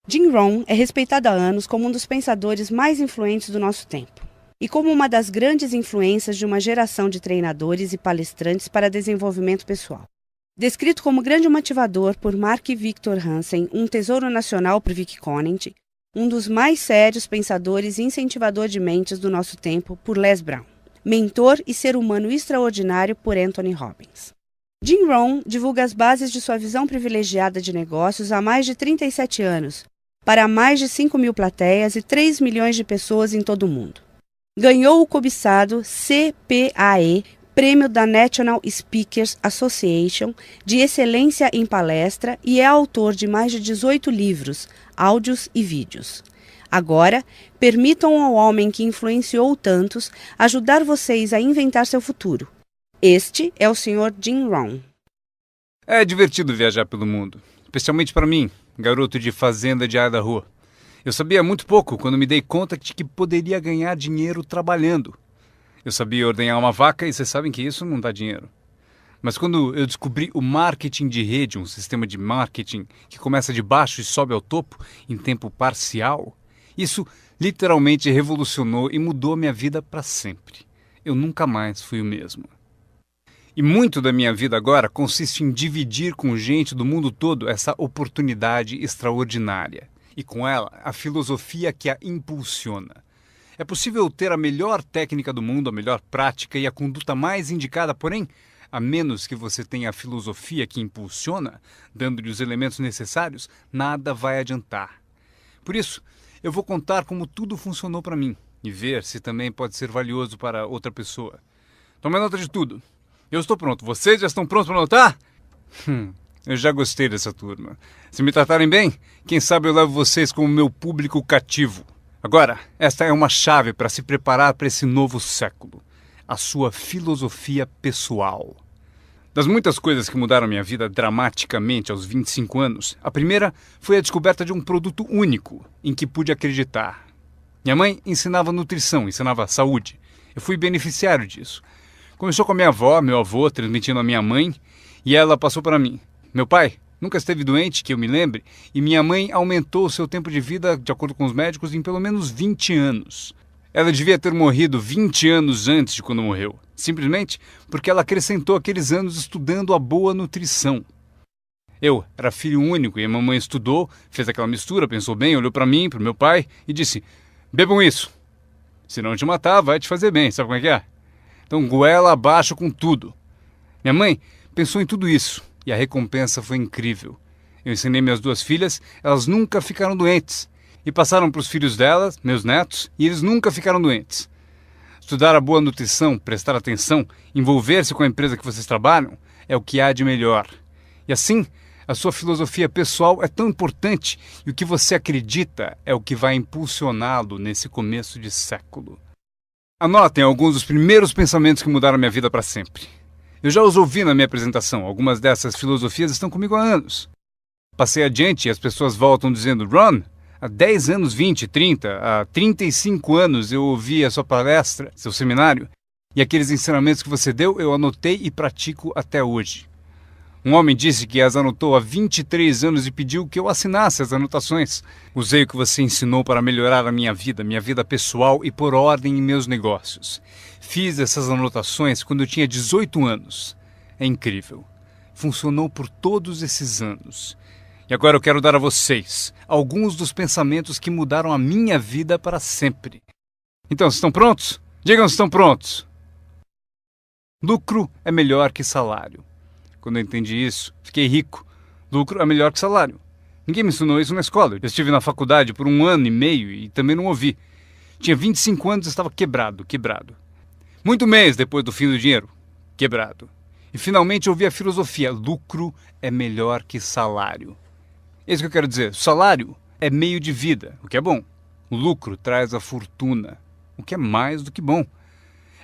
Jim Rohn é respeitado há anos como um dos pensadores mais influentes do nosso tempo e como uma das grandes influências de uma geração de treinadores e palestrantes para desenvolvimento pessoal. Descrito como grande motivador por Mark Victor Hansen, um tesouro nacional por Vic Conant, um dos mais sérios pensadores e incentivador de mentes do nosso tempo por Les Brown, mentor e ser humano extraordinário por Anthony Robbins. Jim Rohn divulga as bases de sua visão privilegiada de negócios há mais de 37 anos, para mais de 5.000 plateias e 3 milhões de pessoas em todo o mundo. Ganhou o cobiçado CPAE, Prêmio da National Speakers Association de Excelência em Palestra e é autor de mais de 18 livros, áudios e vídeos. Agora, permitam ao homem que influenciou tantos ajudar vocês a inventar seu futuro. Este é o Sr. Jim Rohn. É divertido viajar pelo mundo, especialmente para mim, garoto de fazenda de Idaho. Eu sabia muito pouco quando me dei conta de que poderia ganhar dinheiro trabalhando. Eu sabia ordenhar uma vaca e vocês sabem que isso não dá dinheiro. Mas quando eu descobri o marketing de rede, um sistema de marketing que começa de baixo e sobe ao topo em tempo parcial, isso literalmente revolucionou e mudou a minha vida para sempre. Eu nunca mais fui o mesmo. E muito da minha vida agora consiste em dividir com gente do mundo todo essa oportunidade extraordinária. E com ela, a filosofia que a impulsiona. É possível ter a melhor técnica do mundo, a melhor prática e a conduta mais indicada, porém, a menos que você tenha a filosofia que impulsiona, dando-lhe os elementos necessários, nada vai adiantar. Por isso, eu vou contar como tudo funcionou para mim e ver se também pode ser valioso para outra pessoa. Tome nota de tudo. Eu estou pronto. Vocês já estão prontos para anotar? Eu já gostei dessa turma. Se me tratarem bem, quem sabe eu levo vocês como meu público cativo. Agora, esta é uma chave para se preparar para esse novo século. A sua filosofia pessoal. Das muitas coisas que mudaram minha vida dramaticamente aos 25 anos, a primeira foi a descoberta de um produto único em que pude acreditar. Minha mãe ensinava nutrição, ensinava saúde. Eu fui beneficiário disso. Começou com a minha avó, meu avô, transmitindo a minha mãe, e ela passou para mim. Meu pai nunca esteve doente, que eu me lembre, e minha mãe aumentou o seu tempo de vida, de acordo com os médicos, em pelo menos 20 anos. Ela devia ter morrido 20 anos antes de quando morreu, simplesmente porque ela acrescentou aqueles anos estudando a boa nutrição. Eu era filho único e a mamãe estudou, fez aquela mistura, pensou bem, olhou para mim, para o meu pai e disse: bebam isso. Se não te matar, vai te fazer bem, sabe como é que é? Então goela abaixo com tudo. Minha mãe pensou em tudo isso e a recompensa foi incrível. Eu ensinei minhas duas filhas, elas nunca ficaram doentes. E passaram para os filhos delas, meus netos, e eles nunca ficaram doentes. Estudar a boa nutrição, prestar atenção, envolver-se com a empresa que vocês trabalham, é o que há de melhor. E assim, a sua filosofia pessoal é tão importante e o que você acredita é o que vai impulsioná-lo nesse começo de século. Anotem alguns dos primeiros pensamentos que mudaram minha vida para sempre. Eu já os ouvi na minha apresentação, algumas dessas filosofias estão comigo há anos. Passei adiante e as pessoas voltam dizendo: Ron, há 10 anos, 20, 30, há 35 anos eu ouvi a sua palestra, seu seminário, e aqueles ensinamentos que você deu eu anotei e pratico até hoje. Um homem disse que as anotou há 23 anos e pediu que eu assinasse as anotações. Usei o que você ensinou para melhorar a minha vida pessoal e pôr ordem em meus negócios. Fiz essas anotações quando eu tinha 18 anos. É incrível. Funcionou por todos esses anos. E agora eu quero dar a vocês alguns dos pensamentos que mudaram a minha vida para sempre. Então, estão prontos? Digam se estão prontos. Lucro é melhor que salário. Quando eu entendi isso, fiquei rico. Lucro é melhor que salário. Ninguém me ensinou isso na escola. Eu estive na faculdade por 1 ano e meio e também não ouvi. Tinha 25 anos e estava quebrado. Muito mês depois do fim do dinheiro. Quebrado. E finalmente ouvi a filosofia: lucro é melhor que salário. É isso que eu quero dizer. O salário é meio de vida, o que é bom. O lucro traz a fortuna, o que é mais do que bom.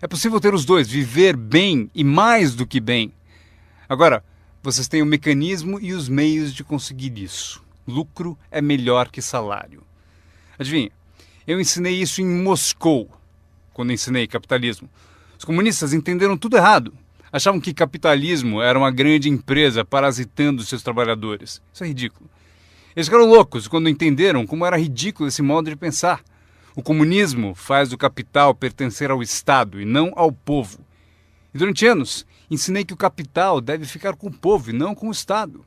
É possível ter os dois, viver bem e mais do que bem. Agora, vocês têm o mecanismo e os meios de conseguir isso. Lucro é melhor que salário. Adivinha, eu ensinei isso em Moscou, quando ensinei capitalismo. Os comunistas entenderam tudo errado. Achavam que capitalismo era uma grande empresa parasitando seus trabalhadores. Isso é ridículo. Eles ficaram loucos quando entenderam como era ridículo esse modo de pensar. O comunismo faz o capital pertencer ao Estado e não ao povo. E durante anos, ensinei que o capital deve ficar com o povo e não com o Estado.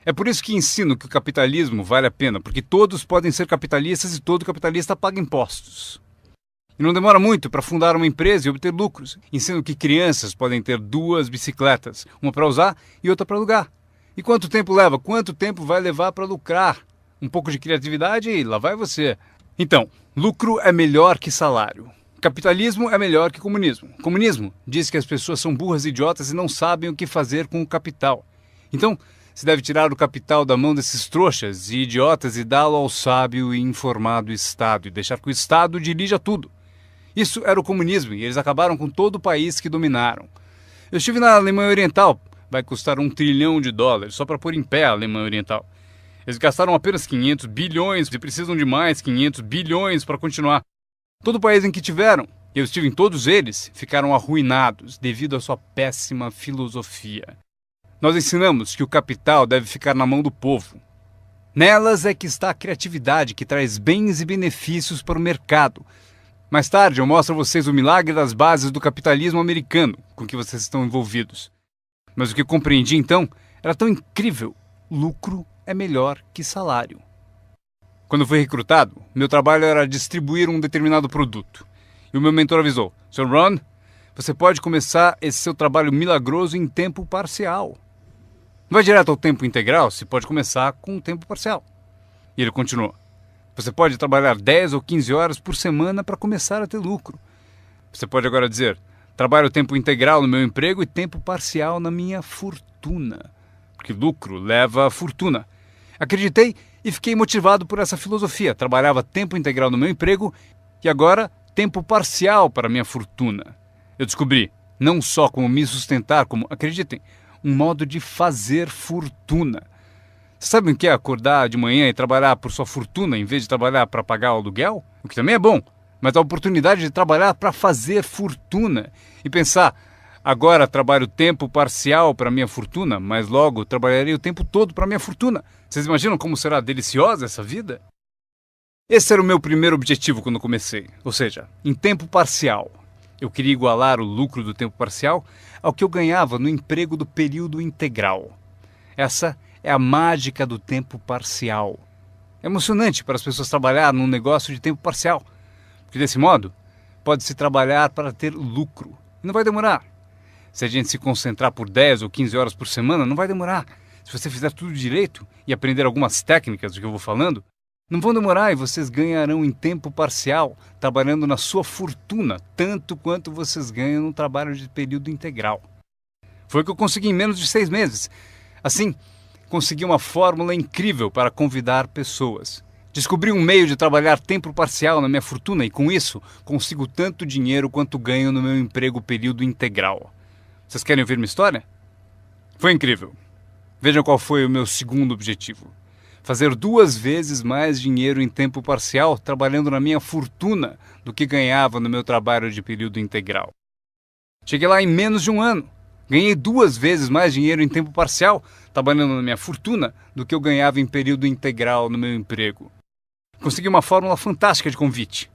É por isso que ensino que o capitalismo vale a pena, porque todos podem ser capitalistas e todo capitalista paga impostos. E não demora muito para fundar uma empresa e obter lucros. Ensino que crianças podem ter 2 bicicletas, uma para usar e outra para alugar. E quanto tempo leva? Quanto tempo vai levar para lucrar? Um pouco de criatividade e lá vai você. Então, lucro é melhor que salário. Capitalismo é melhor que comunismo. Comunismo diz que as pessoas são burras e idiotas e não sabem o que fazer com o capital. Então, se deve tirar o capital da mão desses trouxas e idiotas e dá-lo ao sábio e informado Estado e deixar que o Estado dirija tudo. Isso era o comunismo e eles acabaram com todo o país que dominaram. Eu estive na Alemanha Oriental. Vai custar $1 trilhão só para pôr em pé a Alemanha Oriental. Eles gastaram apenas 500 bilhões e precisam de mais 500 bilhões para continuar. Todo o país em que tiveram, eu estive em todos eles, ficaram arruinados devido à sua péssima filosofia. Nós ensinamos que o capital deve ficar na mão do povo. Nelas é que está a criatividade que traz bens e benefícios para o mercado. Mais tarde eu mostro a vocês o milagre das bases do capitalismo americano com que vocês estão envolvidos. Mas o que eu compreendi então era tão incrível. Lucro é melhor que salário. Quando fui recrutado, meu trabalho era distribuir um determinado produto. E o meu mentor avisou: Sr. Ron, você pode começar esse seu trabalho milagroso em tempo parcial. Não vai direto ao tempo integral, se pode começar com um tempo parcial. E ele continuou: você pode trabalhar 10 ou 15 horas por semana para começar a ter lucro. Você pode agora dizer: trabalho tempo integral no meu emprego e tempo parcial na minha fortuna. Porque lucro leva a fortuna. Acreditei e fiquei motivado por essa filosofia. Trabalhava tempo integral no meu emprego e agora tempo parcial para a minha fortuna. Eu descobri não só como me sustentar, como, acreditem, um modo de fazer fortuna. Sabem o que é acordar de manhã e trabalhar por sua fortuna em vez de trabalhar para pagar o aluguel? O que também é bom, mas a oportunidade de trabalhar para fazer fortuna e pensar: agora trabalho tempo parcial para minha fortuna, mas logo trabalharei o tempo todo para minha fortuna. Vocês imaginam como será deliciosa essa vida? Esse era o meu primeiro objetivo quando comecei, ou seja, em tempo parcial. Eu queria igualar o lucro do tempo parcial ao que eu ganhava no emprego do período integral. Essa é a mágica do tempo parcial. É emocionante para as pessoas trabalhar num negócio de tempo parcial, porque desse modo pode-se trabalhar para ter lucro. E não vai demorar. Se a gente se concentrar por 10 ou 15 horas por semana, não vai demorar. Se você fizer tudo direito e aprender algumas técnicas do que eu vou falando, não vão demorar e vocês ganharão em tempo parcial, trabalhando na sua fortuna, tanto quanto vocês ganham no trabalho de período integral. Foi o que eu consegui em menos de 6 meses. Assim, consegui uma fórmula incrível para convidar pessoas. Descobri um meio de trabalhar tempo parcial na minha fortuna e, com isso, consigo tanto dinheiro quanto ganho no meu emprego período integral. Vocês querem ouvir minha história? Foi incrível. Vejam qual foi o meu segundo objetivo. Fazer 2 vezes mais dinheiro em tempo parcial trabalhando na minha fortuna do que ganhava no meu trabalho de período integral. Cheguei lá em menos de um ano. Ganhei 2 vezes mais dinheiro em tempo parcial trabalhando na minha fortuna do que eu ganhava em período integral no meu emprego. Consegui uma fórmula fantástica de convite.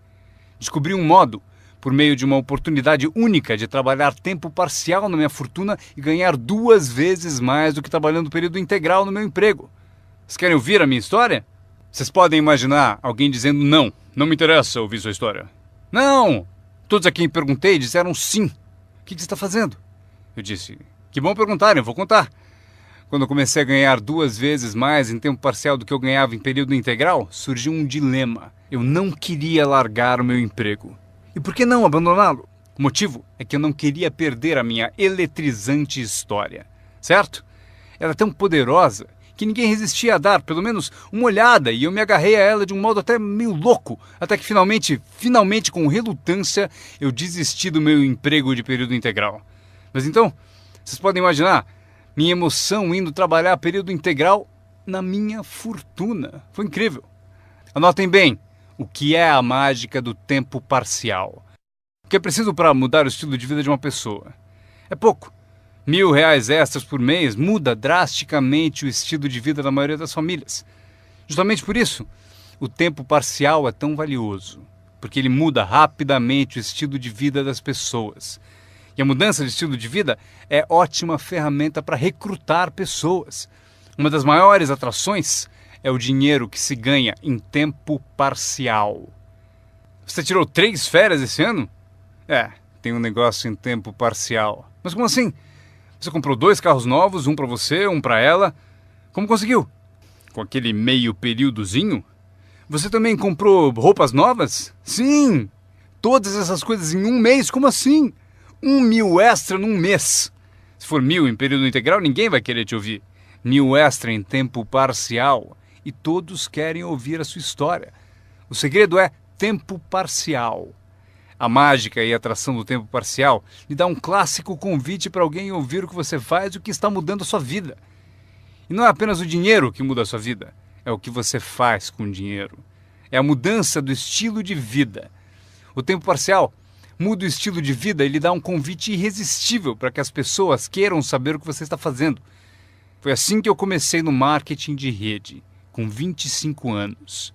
Descobri um modo, por meio de uma oportunidade única de trabalhar tempo parcial na minha fortuna e ganhar 2 vezes mais do que trabalhando período integral no meu emprego. Vocês querem ouvir a minha história? Vocês podem imaginar alguém dizendo: não me interessa ouvir sua história. Não! Todos a quem perguntei disseram sim. O que você está fazendo? Eu disse: que bom perguntarem, eu vou contar. Quando eu comecei a ganhar 2 vezes mais em tempo parcial do que eu ganhava em período integral, surgiu um dilema. Eu não queria largar o meu emprego. E por que não abandoná-lo? O motivo é que eu não queria perder a minha eletrizante história. Certo? Ela é tão poderosa que ninguém resistia a dar pelo menos uma olhada e eu me agarrei a ela de um modo até meio louco, até que finalmente com relutância, eu desisti do meu emprego de período integral. Mas então, vocês podem imaginar minha emoção indo trabalhar período integral na minha fortuna. Foi incrível. Anotem bem o que é a mágica do tempo parcial. O que é preciso para mudar o estilo de vida de uma pessoa? É pouco. R$1.000 extras por mês muda drasticamente o estilo de vida da maioria das famílias. Justamente por isso, o tempo parcial é tão valioso, porque ele muda rapidamente o estilo de vida das pessoas. E a mudança de estilo de vida é ótima ferramenta para recrutar pessoas. Uma das maiores atrações é o dinheiro que se ganha em tempo parcial. Você tirou 3 férias esse ano? Tem um negócio em tempo parcial. Mas como assim? Você comprou 2 carros novos, um para você, um para ela. Como conseguiu? Com aquele meio períodozinho? Você também comprou roupas novas? Sim! Todas essas coisas em um mês? Como assim? 1.000 extra num mês. Se for 1.000 em período integral, ninguém vai querer te ouvir. 1.000 extra em tempo parcial. E todos querem ouvir a sua história. O segredo é tempo parcial. A mágica e a atração do tempo parcial lhe dá um clássico convite para alguém ouvir o que você faz e o que está mudando a sua vida. E não é apenas o dinheiro que muda a sua vida, é o que você faz com o dinheiro. É a mudança do estilo de vida. O tempo parcial muda o estilo de vida e lhe dá um convite irresistível para que as pessoas queiram saber o que você está fazendo. Foi assim que eu comecei no marketing de rede, com 25 anos.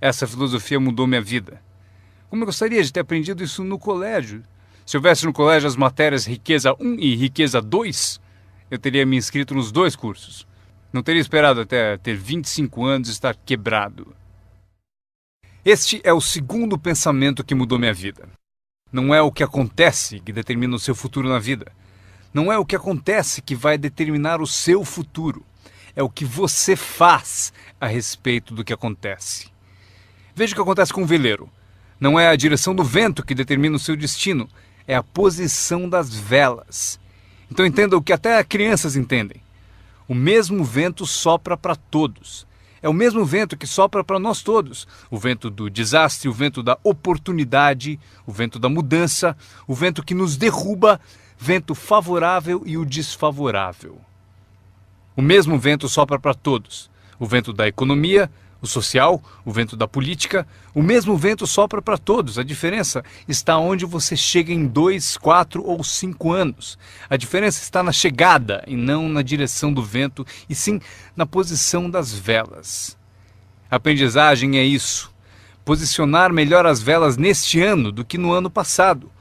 Essa filosofia mudou minha vida. Como eu gostaria de ter aprendido isso no colégio. Se houvesse no colégio as matérias Riqueza 1 e Riqueza 2, eu teria me inscrito nos 2 cursos. Não teria esperado até ter 25 anos e estar quebrado. Este é o segundo pensamento que mudou minha vida. Não é o que acontece que determina o seu futuro na vida. Não é o que acontece que vai determinar o seu futuro. É o que você faz a respeito do que acontece. Veja o que acontece com o veleiro. Não é a direção do vento que determina o seu destino, é a posição das velas. Então entenda o que até crianças entendem. O mesmo vento sopra para todos. É o mesmo vento que sopra para nós todos. O vento do desastre, o vento da oportunidade, o vento da mudança, o vento que nos derruba, vento favorável e o desfavorável. O mesmo vento sopra para todos. O vento da economia, o social, o vento da política, o mesmo vento sopra para todos. A diferença está onde você chega em 2, 4 ou 5 anos. A diferença está na chegada e não na direção do vento, e sim na posição das velas. A aprendizagem é isso. Posicionar melhor as velas neste ano do que no ano passado.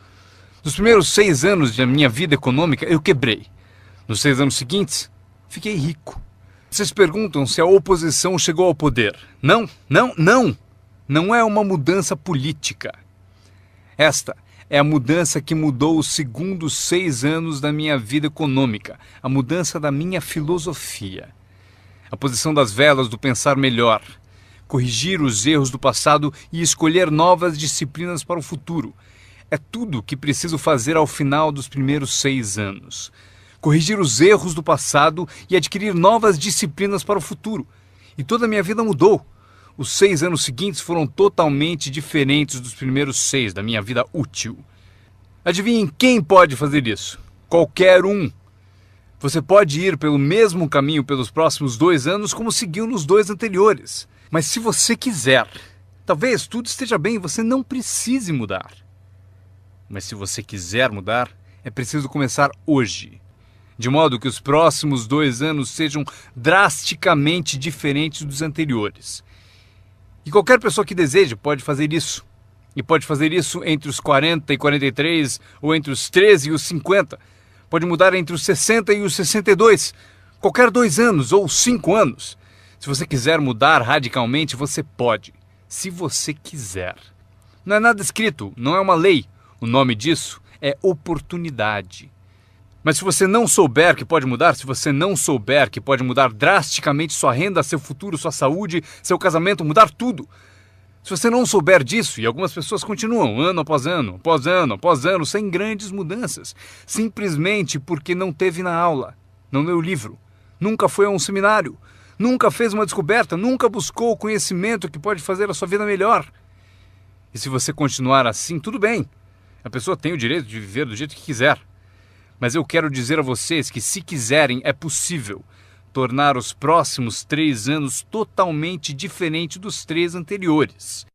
Nos primeiros 6 anos da minha vida econômica, eu quebrei. Nos 6 anos seguintes, fiquei rico. Vocês perguntam se a oposição chegou ao poder. Não. Não é uma mudança política. Esta é a mudança que mudou os segundos 6 anos da minha vida econômica. A mudança da minha filosofia. A posição das velas do pensar melhor. Corrigir os erros do passado e escolher novas disciplinas para o futuro. É tudo o que preciso fazer ao final dos primeiros 6 anos. Corrigir os erros do passado e adquirir novas disciplinas para o futuro. E toda a minha vida mudou. Os 6 anos seguintes foram totalmente diferentes dos primeiros 6 da minha vida útil. Adivinhem quem pode fazer isso? Qualquer um. Você pode ir pelo mesmo caminho pelos próximos 2 anos como seguiu nos 2 anteriores. Mas se você quiser, talvez tudo esteja bem e você não precise mudar. Mas se você quiser mudar, é preciso começar hoje. De modo que os próximos 2 anos sejam drasticamente diferentes dos anteriores. E qualquer pessoa que deseje pode fazer isso. E pode fazer isso entre os 40 e 43, ou entre os 13 e os 50. Pode mudar entre os 60 e os 62. Qualquer 2 anos ou 5 anos. Se você quiser mudar radicalmente, você pode. Se você quiser. Não é nada escrito, não é uma lei. O nome disso é oportunidade. Mas se você não souber que pode mudar, se você não souber que pode mudar drasticamente sua renda, seu futuro, sua saúde, seu casamento, mudar tudo. Se você não souber disso, e algumas pessoas continuam ano após ano, após ano, após ano, sem grandes mudanças, simplesmente porque não teve na aula, não leu o livro, nunca foi a um seminário, nunca fez uma descoberta, nunca buscou o conhecimento que pode fazer a sua vida melhor. E se você continuar assim, tudo bem. A pessoa tem o direito de viver do jeito que quiser. Mas eu quero dizer a vocês que, se quiserem, é possível tornar os próximos 3 anos totalmente diferente dos 3 anteriores.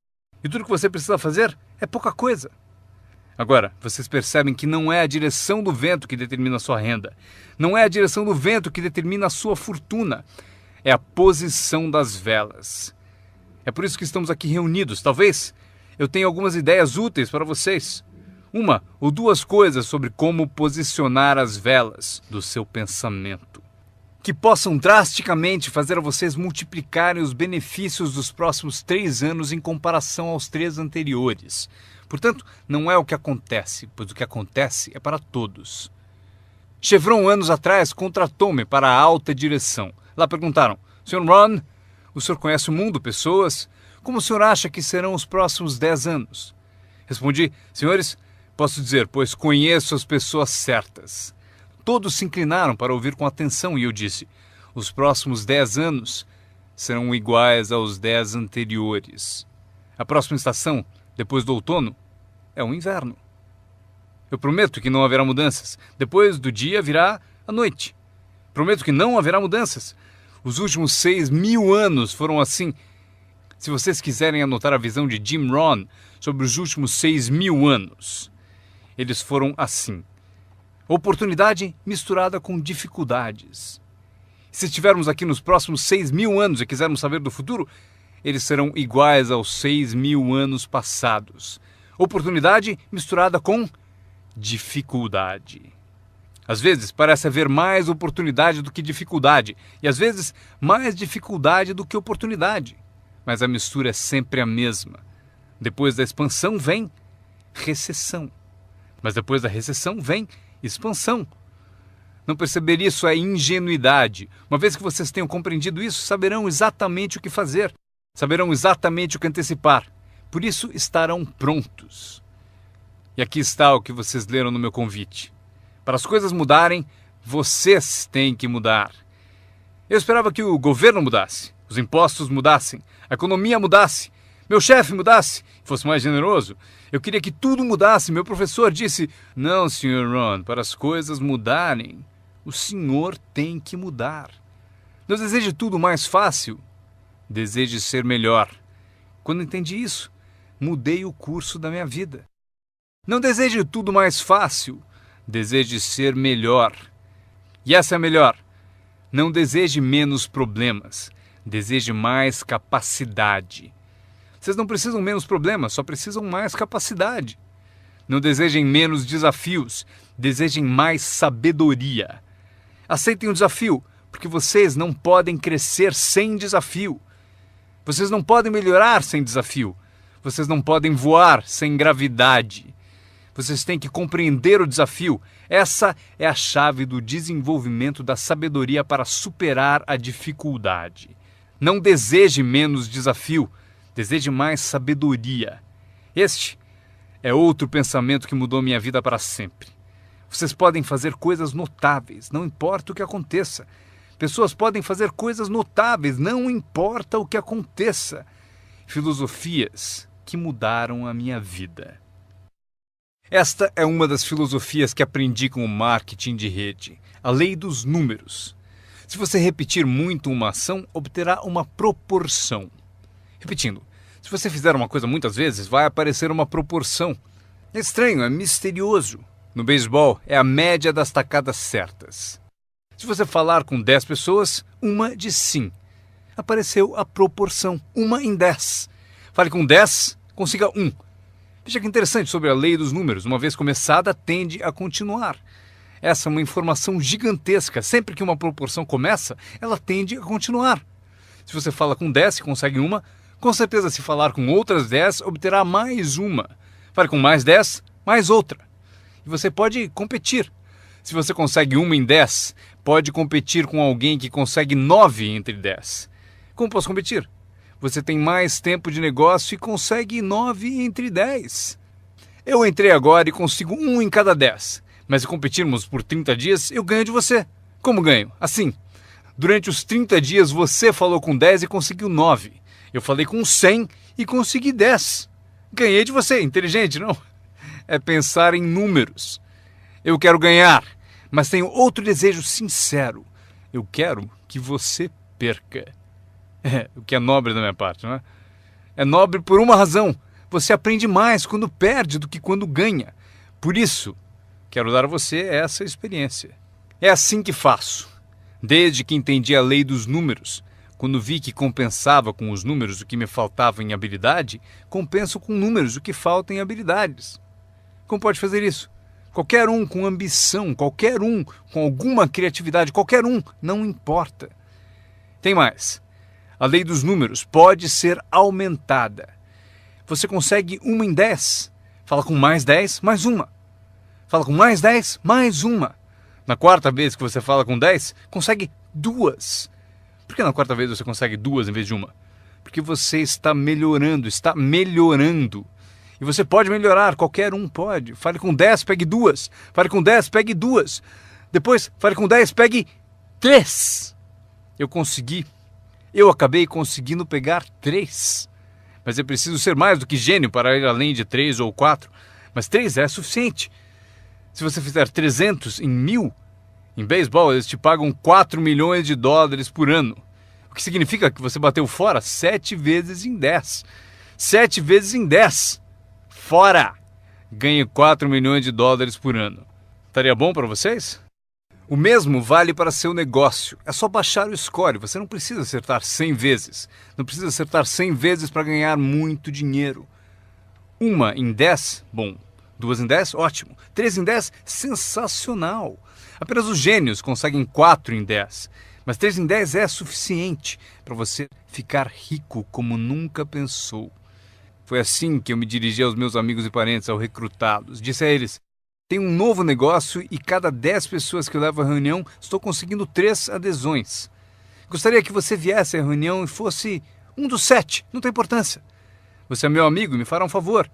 E tudo que você precisa fazer é pouca coisa. Agora, vocês percebem que não é a direção do vento que determina a sua renda. Não é a direção do vento que determina a sua fortuna. é a posição das velas. É por isso que estamos aqui reunidos. Talvez eu tenha algumas ideias úteis para vocês. Uma ou duas coisas sobre como posicionar as velas do seu pensamento, que possam drasticamente fazer a vocês multiplicarem os benefícios dos próximos 3 anos em comparação aos 3 anteriores. Portanto, não é o que acontece, pois o que acontece é para todos. Chevron, anos atrás, contratou-me para a alta direção. Lá perguntaram: Sr. Ron, o senhor conhece o mundo, pessoas? Como o senhor acha que serão os próximos 10 anos? Respondi: senhores, posso dizer, pois conheço as pessoas certas. Todos se inclinaram para ouvir com atenção e eu disse: os próximos 10 anos serão iguais aos 10 anteriores. A próxima estação, depois do outono, é o inverno. Eu prometo que não haverá mudanças. Depois do dia virá a noite. Prometo que não haverá mudanças. Os últimos 6.000 anos foram assim. Se vocês quiserem anotar a visão de Jim Rohn sobre os últimos 6.000 anos, eles foram assim. Oportunidade misturada com dificuldades. Se estivermos aqui nos próximos 6.000 anos e quisermos saber do futuro, eles serão iguais aos 6.000 anos passados. Oportunidade misturada com dificuldade. Às vezes parece haver mais oportunidade do que dificuldade, e às vezes mais dificuldade do que oportunidade. Mas a mistura é sempre a mesma. Depois da expansão vem recessão. Mas depois da recessão vem expansão. Não perceber isso é ingenuidade. Uma vez que vocês tenham compreendido isso, saberão exatamente o que fazer. Saberão exatamente o que antecipar. Por isso estarão prontos. E aqui está o que vocês leram no meu convite. Para as coisas mudarem, vocês têm que mudar. Eu esperava que o governo mudasse, os impostos mudassem, a economia mudasse, meu chefe mudasse, fosse mais generoso. Eu queria que tudo mudasse. Meu professor disse: não, Sr. Ron, para as coisas mudarem, o senhor tem que mudar. Não deseje tudo mais fácil, deseje ser melhor. Quando entendi isso, mudei o curso da minha vida. Não deseje tudo mais fácil, deseje ser melhor. E essa é a melhor. Não deseje menos problemas, deseje mais capacidade. Vocês não precisam menos problemas, só precisam mais capacidade. Não desejem menos desafios, desejem mais sabedoria. Aceitem o desafio, porque vocês não podem crescer sem desafio. Vocês não podem melhorar sem desafio. Vocês não podem voar sem gravidade. Vocês têm que compreender o desafio. Essa é a chave do desenvolvimento da sabedoria para superar a dificuldade. Não deseje menos desafio, deseje mais sabedoria. Este é outro pensamento que mudou minha vida para sempre. Vocês podem fazer coisas notáveis, não importa o que aconteça. Pessoas podem fazer coisas notáveis, não importa o que aconteça. Filosofias que mudaram a minha vida. Esta é uma das filosofias que aprendi com o marketing de rede, a lei dos números. Se você repetir muito uma ação, obterá uma proporção. Repetindo, se você fizer uma coisa muitas vezes, vai aparecer uma proporção. É estranho, é misterioso. No beisebol, é a média das tacadas certas. Se você falar com 10 pessoas, uma diz sim. Apareceu a proporção, 1 em 10. Fale com 10, consiga 1. Veja que interessante sobre a lei dos números. Uma vez começada, tende a continuar. Essa é uma informação gigantesca. Sempre que uma proporção começa, ela tende a continuar. Se você fala com 10 e consegue uma, com certeza se falar com outras 10, obterá mais uma. Fale com mais 10, mais outra. E você pode competir. Se você consegue 1 em 10, pode competir com alguém que consegue 9 entre 10. Como posso competir? Você tem mais tempo de negócio e consegue 9 entre 10. Eu entrei agora e consigo 1 em cada 10. Mas se competirmos por 30 dias, eu ganho de você. Como ganho? Assim. Durante os 30 dias você falou com 10 e conseguiu 9. Eu falei com 100 e consegui 10. Ganhei de você. Inteligente, não? É pensar em números. Eu quero ganhar, mas tenho outro desejo sincero. Eu quero que você perca. O que é nobre da minha parte, não é? É nobre por uma razão. Você aprende mais quando perde do que quando ganha. Por isso, quero dar a você essa experiência. É assim que faço. Desde que entendi a lei dos números, Quando vi que compensava com os números o que me faltava em habilidade, compenso com números o que falta em habilidades. Como pode fazer isso? Qualquer um com ambição, qualquer um com alguma criatividade, qualquer um, não importa. Tem mais. A lei dos números pode ser aumentada. Você consegue 1 em 10. Fala com mais 10, mais uma. Fala com mais 10, mais uma. Na quarta vez que você fala com 10, consegue 2. Por que na quarta vez você consegue 2 em vez de uma? Porque você está melhorando, está melhorando. E você pode melhorar, qualquer um pode. Fale com 10, pegue 2. Fale com 10, pegue 2. Depois, fale com 10, pegue 3. Eu consegui. Eu acabei conseguindo pegar 3. Mas é preciso ser mais do que gênio para ir além de 3 ou 4. Mas 3 é suficiente. Se você fizer 300 em 1000, em beisebol eles te pagam 4 milhões de dólares por ano. O que significa que você bateu fora 7 vezes em 10. 7 vezes em 10. Fora! Ganhe 4 milhões de dólares por ano. Estaria bom para vocês? O mesmo vale para seu negócio. É só baixar o score. Você não precisa acertar 100 vezes. Não precisa acertar 100 vezes para ganhar muito dinheiro. 1 em 10, bom. 2 em 10, ótimo. 3 em 10, sensacional. Apenas os gênios conseguem 4 em 10. Mas 3 em 10 é suficiente para você ficar rico como nunca pensou. Foi assim que eu me dirigi aos meus amigos e parentes ao recrutá-los. Disse a eles: tenho um novo negócio e cada 10 pessoas que eu levo à reunião, estou conseguindo 3 adesões. Gostaria que você viesse à reunião e fosse um dos 7, não tem importância. Você é meu amigo e me fará um favor.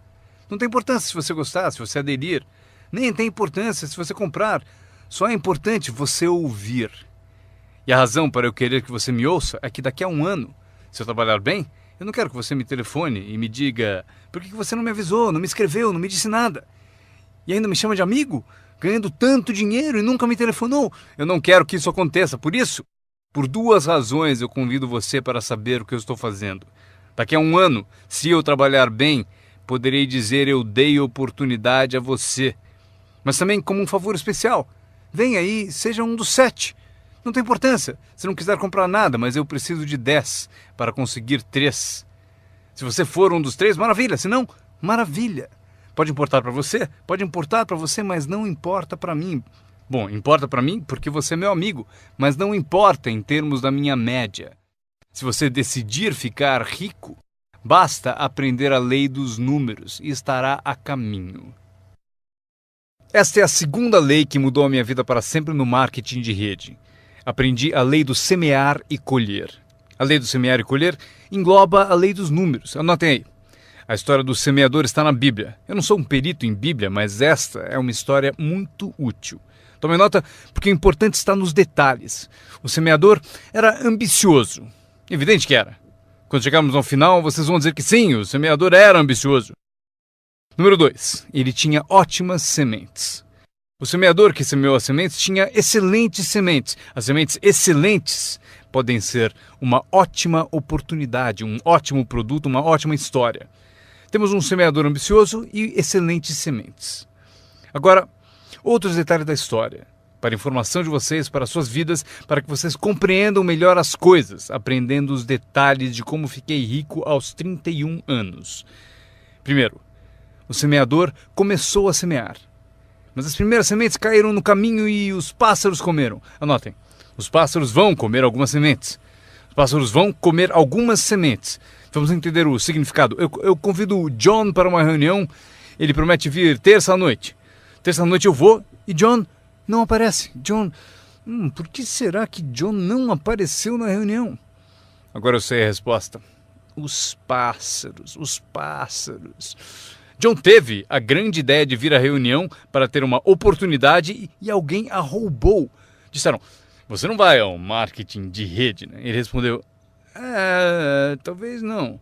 Não tem importância se você gostar, se você aderir. Nem tem importância se você comprar. Só é importante você ouvir. E a razão para eu querer que você me ouça é que daqui a um ano, se eu trabalhar bem, eu não quero que você me telefone e me diga: por que você não me avisou, não me escreveu, não me disse nada? E ainda me chama de amigo, ganhando tanto dinheiro e nunca me telefonou. Eu não quero que isso aconteça. Por isso, por 2 razões eu convido você para saber o que eu estou fazendo. Daqui a um ano, se eu trabalhar bem, poderei dizer: eu dei oportunidade a você. Mas também como um favor especial. Venha aí, seja um dos 7. Não tem importância se não quiser comprar nada, mas eu preciso de 10 para conseguir 3. Se você for um dos 3, maravilha. Se não, maravilha. Pode importar para você? Pode importar para você, mas não importa para mim. Bom, importa para mim porque você é meu amigo, mas não importa em termos da minha média. Se você decidir ficar rico, basta aprender a lei dos números e estará a caminho. Esta é a segunda lei que mudou a minha vida para sempre no marketing de rede. Aprendi a lei do semear e colher. A lei do semear e colher engloba a lei dos números. Anotem aí. A história do semeador está na Bíblia. Eu não sou um perito em Bíblia, mas esta é uma história muito útil. Tome nota, porque o importante está nos detalhes. O semeador era ambicioso. Evidente que era. Quando chegarmos ao final, vocês vão dizer que sim, o semeador era ambicioso. Número 2. Ele tinha ótimas sementes. O semeador que semeou as sementes tinha excelentes sementes. As sementes excelentes podem ser uma ótima oportunidade, um ótimo produto, uma ótima história. Temos um semeador ambicioso e excelentes sementes. Agora, outros detalhes da história. Para informação de vocês, para suas vidas, para que vocês compreendam melhor as coisas, aprendendo os detalhes de como fiquei rico aos 31 anos. Primeiro, o semeador começou a semear. Mas as primeiras sementes caíram no caminho e os pássaros comeram. Anotem, os pássaros vão comer algumas sementes. Os pássaros vão comer algumas sementes. Vamos entender o significado. Eu convido o John para uma reunião. Ele promete vir terça-noite. Terça-noite eu vou e John não aparece. John, por que será que John não apareceu na reunião? Agora eu sei a resposta. Os pássaros, os pássaros. John teve a grande ideia de vir à reunião para ter uma oportunidade e alguém a roubou. Disseram: você não vai ao marketing de rede, né? Ele respondeu: talvez não.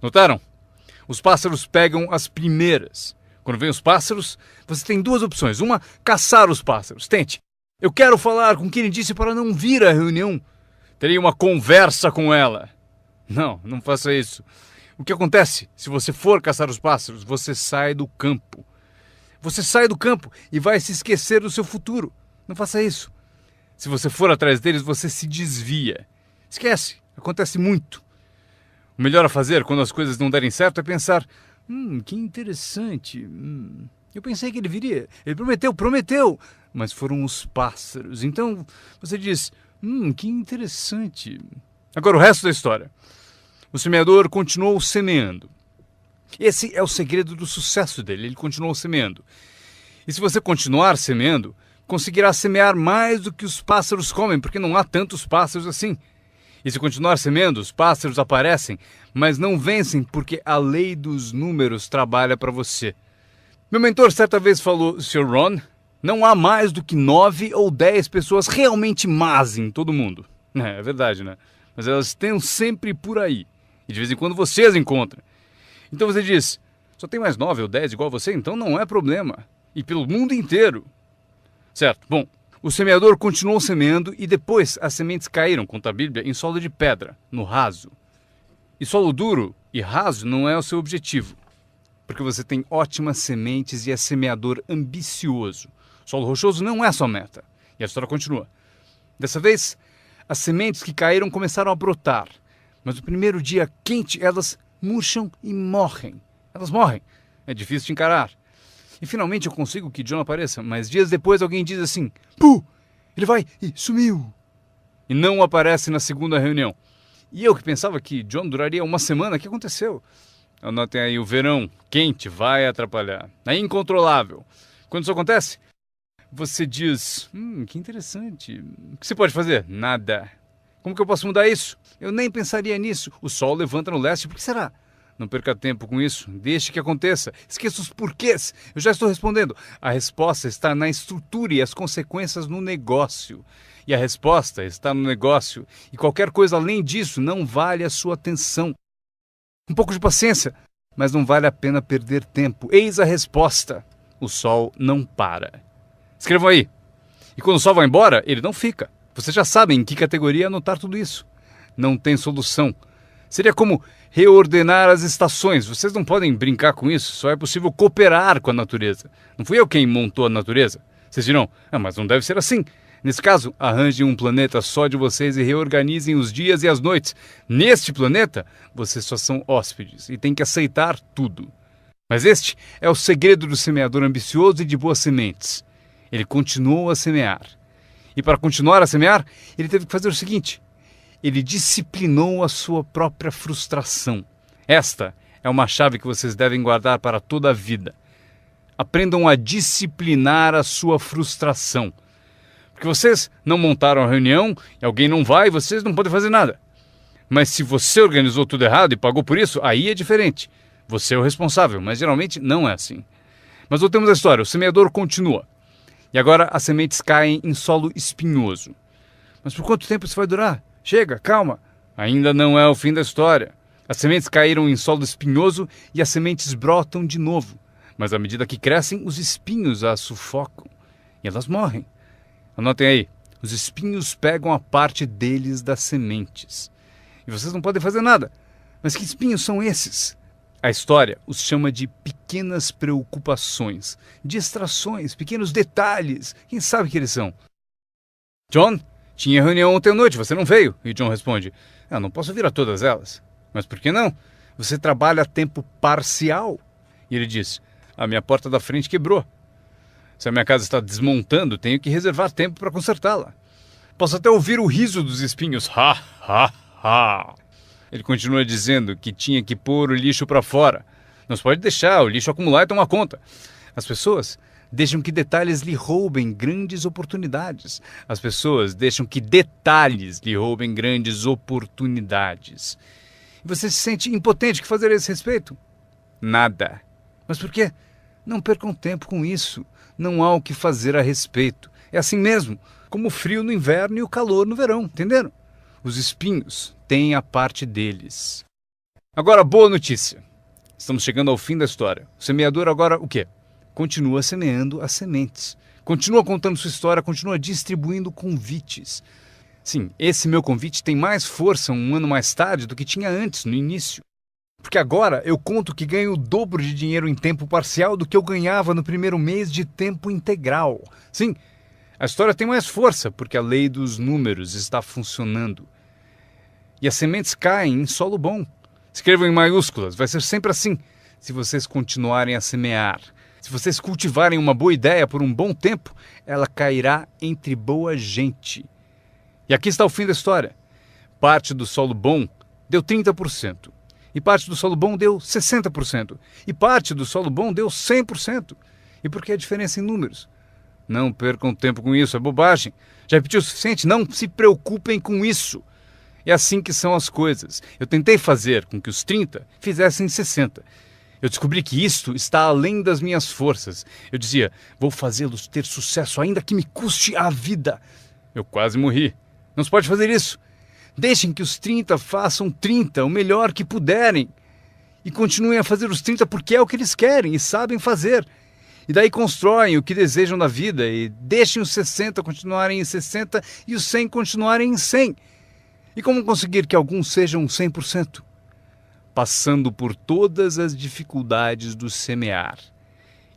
Notaram? Os pássaros pegam as primeiras. Quando vem os pássaros, você tem 2 opções. Uma, caçar os pássaros. Tente. Eu quero falar com quem ele disse para não vir à reunião. Terei uma conversa com ela. Não faça isso. O que acontece? Se você for caçar os pássaros, você sai do campo. Você sai do campo e vai se esquecer do seu futuro. Não faça isso. Se você for atrás deles, você se desvia. Esquece. Acontece muito. O melhor a fazer quando as coisas não derem certo é pensar: que interessante. Eu pensei que ele viria. Ele prometeu. Mas foram os pássaros. Então você diz: que interessante. Agora o resto da história. O semeador continuou semeando. Esse é o segredo do sucesso dele. Ele continuou semeando. E se você continuar semeando, conseguirá semear mais do que os pássaros comem, porque não há tantos pássaros assim. E se continuar semeando, os pássaros aparecem, mas não vencem porque a lei dos números trabalha para você. Meu mentor certa vez falou: Sr. Ron, não há mais do que 9 ou 10 pessoas realmente más em todo mundo. É verdade, né? Mas elas estão sempre por aí. E de vez em quando você as encontra. Então você diz: só tem mais 9 ou 10 igual a você, então não é problema. E pelo mundo inteiro. Certo, bom. O semeador continuou semeando e depois as sementes caíram, conta a Bíblia, em solo de pedra, no raso. E solo duro e raso não é o seu objetivo, porque você tem ótimas sementes e é semeador ambicioso. Solo rochoso não é a sua meta. E a história continua. Dessa vez, as sementes que caíram começaram a brotar, mas no primeiro dia quente elas murcham e morrem. Elas morrem. É difícil de encarar. E finalmente eu consigo que John apareça, mas dias depois alguém diz assim: Puh, ele vai e sumiu. E não aparece na segunda reunião. E eu que pensava que John duraria uma semana, o que aconteceu? Anotem aí, o verão quente vai atrapalhar. É incontrolável. Quando isso acontece, você diz: que interessante. O que você pode fazer? Nada. Como que eu posso mudar isso? Eu nem pensaria nisso. O sol levanta no leste, por que será? Não perca tempo com isso, deixe que aconteça. Esqueça os porquês. Eu já estou respondendo. A resposta está na estrutura e as consequências no negócio. E a resposta está no negócio. E qualquer coisa além disso não vale a sua atenção. Um pouco de paciência, mas não vale a pena perder tempo. Eis a resposta. O sol não para. Escrevam aí. E quando o sol vai embora, ele não fica. Vocês já sabem em que categoria anotar tudo isso. Não tem solução. Seria como reordenar as estações. Vocês não podem brincar com isso. Só é possível cooperar com a natureza. Não fui eu quem montou a natureza. Vocês dirão: mas não deve ser assim. Nesse caso, arranjem um planeta só de vocês e reorganizem os dias e as noites. Neste planeta, vocês só são hóspedes e têm que aceitar tudo. Mas este é o segredo do semeador ambicioso e de boas sementes. Ele continuou a semear. E para continuar a semear, ele teve que fazer o seguinte: ele disciplinou a sua própria frustração. Esta é uma chave que vocês devem guardar para toda a vida. Aprendam a disciplinar a sua frustração. Porque vocês não montaram a reunião e alguém não vai, vocês não podem fazer nada. Mas se você organizou tudo errado e pagou por isso, aí é diferente. Você é o responsável, mas geralmente não é assim. Mas voltemos à história. O semeador continua. E agora as sementes caem em solo espinhoso. Mas por quanto tempo isso vai durar? Chega, calma. Ainda não é o fim da história. As sementes caíram em solo espinhoso e as sementes brotam de novo. Mas à medida que crescem, os espinhos as sufocam. E elas morrem. Anotem aí. Os espinhos pegam a parte deles das sementes. E vocês não podem fazer nada. Mas que espinhos são esses? A história os chama de pequenas preocupações, distrações, pequenos detalhes. Quem sabe que eles são? John, tinha reunião ontem à noite, você não veio. E John responde: não posso vir a todas elas. Mas por que não? Você trabalha a tempo parcial. E ele diz: a minha porta da frente quebrou. Se a minha casa está desmontando, tenho que reservar tempo para consertá-la. Posso até ouvir o riso dos espinhos. Ha, ha, ha. Ele continua dizendo que tinha que pôr o lixo para fora. Não se pode deixar o lixo acumular e tomar conta. As pessoas deixam que detalhes lhe roubem grandes oportunidades. As pessoas deixam que detalhes lhe roubem grandes oportunidades. E você se sente impotente. O que fazer a esse respeito? Nada. Mas por quê? Não percam tempo com isso. Não há o que fazer a respeito. É assim mesmo, como o frio no inverno e o calor no verão, entenderam? Os espinhos têm a parte deles. Agora, boa notícia. Estamos chegando ao fim da história. O semeador agora o quê? Continua semeando as sementes. Continua contando sua história, continua distribuindo convites. Sim, esse meu convite tem mais força um ano mais tarde do que tinha antes, no início. Porque agora eu conto que ganho o dobro de dinheiro em tempo parcial do que eu ganhava no primeiro mês de tempo integral. Sim, a história tem mais força porque a lei dos números está funcionando. E as sementes caem em solo bom. Escrevam em maiúsculas, vai ser sempre assim. Se vocês continuarem a semear, se vocês cultivarem uma boa ideia por um bom tempo, ela cairá entre boa gente. E aqui está o fim da história. Parte do solo bom deu 30%. E parte do solo bom deu 60%. E parte do solo bom deu 100%. E por que a diferença em números? Não percam tempo com isso, é bobagem. Já repeti o suficiente, não se preocupem com isso. É assim que são as coisas. Eu tentei fazer com que os 30 fizessem 60. Eu descobri que isto está além das minhas forças. Eu dizia, vou fazê-los ter sucesso ainda que me custe a vida. Eu quase morri. Não se pode fazer isso. Deixem que os 30 façam 30, o melhor que puderem. E continuem a fazer os 30 porque é o que eles querem e sabem fazer. E daí constroem o que desejam na vida e deixem os 60 continuarem em 60 e os 100 continuarem em 100. E como conseguir que alguns sejam 100%? Passando por todas as dificuldades do semear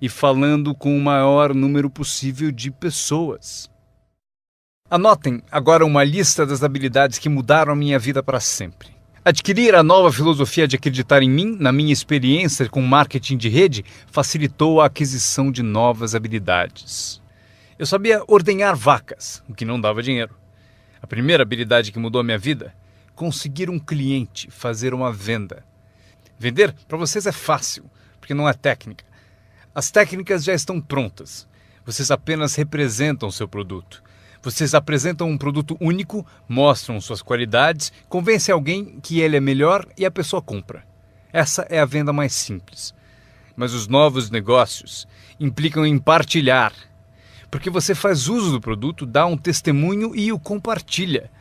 e falando com o maior número possível de pessoas. Anotem agora uma lista das habilidades que mudaram a minha vida para sempre. Adquirir a nova filosofia de acreditar em mim, na minha experiência com marketing de rede, facilitou a aquisição de novas habilidades. Eu sabia ordenhar vacas, o que não dava dinheiro. A primeira habilidade que mudou a minha vida, conseguir um cliente, fazer uma venda. Vender para vocês é fácil, porque não é técnica. As técnicas já estão prontas. Vocês apenas representam seu produto. Vocês apresentam um produto único, mostram suas qualidades, convencem alguém que ele é melhor e a pessoa compra. Essa é a venda mais simples. Mas os novos negócios implicam em partilhar. Porque você faz uso do produto, dá um testemunho e o compartilha.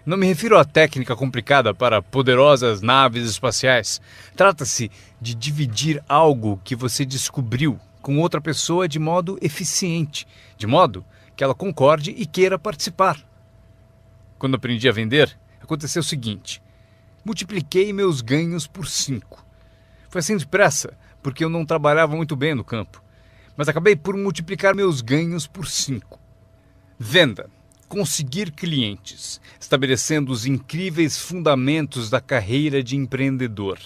Não me refiro à técnica complicada para poderosas naves espaciais. Trata-se de dividir algo que você descobriu com outra pessoa de modo eficiente, de modo que ela concorde e queira participar. Quando aprendi a vender, aconteceu o seguinte. Multipliquei meus ganhos por 5. Foi assim depressa, porque eu não trabalhava muito bem no campo. Mas acabei por multiplicar meus ganhos por 5. Venda. Conseguir clientes, estabelecendo os incríveis fundamentos da carreira de empreendedor.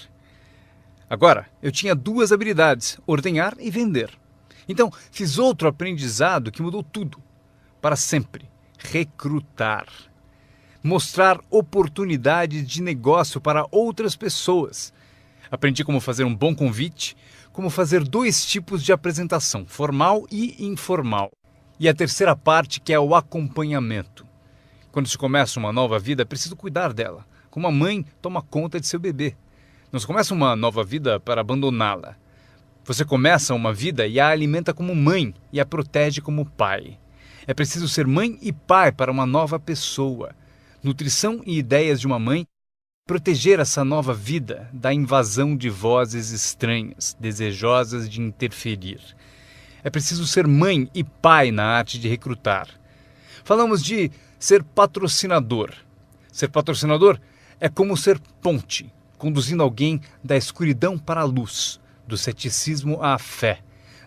Agora, eu tinha 2 habilidades, ordenhar e vender. Então, fiz outro aprendizado que mudou tudo. Para sempre, recrutar. Mostrar oportunidades de negócio para outras pessoas. Aprendi como fazer um bom convite, como fazer 2 tipos de apresentação, formal e informal. E a terceira parte, que é o acompanhamento. Quando se começa uma nova vida, é preciso cuidar dela, como a mãe toma conta de seu bebê. Não se começa uma nova vida para abandoná-la. Você começa uma vida e a alimenta como mãe e a protege como pai. É preciso ser mãe e pai para uma nova pessoa. Nutrição e ideias de uma mãe. Proteger essa nova vida da invasão de vozes estranhas, desejosas de interferir. É preciso ser mãe e pai na arte de recrutar. Falamos de ser patrocinador. Ser patrocinador é como ser ponte, conduzindo alguém da escuridão para a luz, do ceticismo à fé,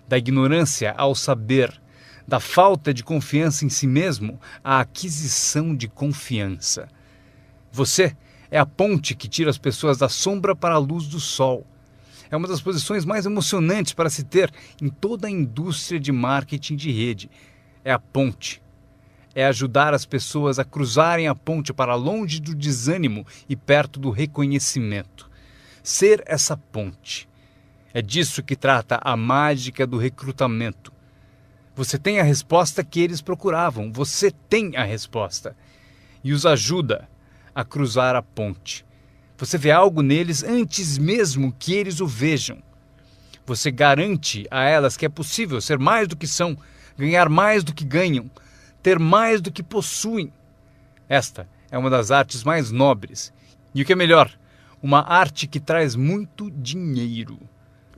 da ignorância ao saber, da falta de confiança em si mesmo à aquisição de confiança. Você é a ponte que tira as pessoas da sombra para a luz do sol. É uma das posições mais emocionantes para se ter em toda a indústria de marketing de rede. É a ponte. É ajudar as pessoas a cruzarem a ponte para longe do desânimo e perto do reconhecimento. Ser essa ponte. É disso que trata a mágica do recrutamento. Você tem a resposta que eles procuravam. Você tem a resposta. E os ajuda a cruzar a ponte. Você vê algo neles antes mesmo que eles o vejam. Você garante a elas que é possível ser mais do que são, ganhar mais do que ganham, ter mais do que possuem. Esta é uma das artes mais nobres. E o que é melhor, uma arte que traz muito dinheiro.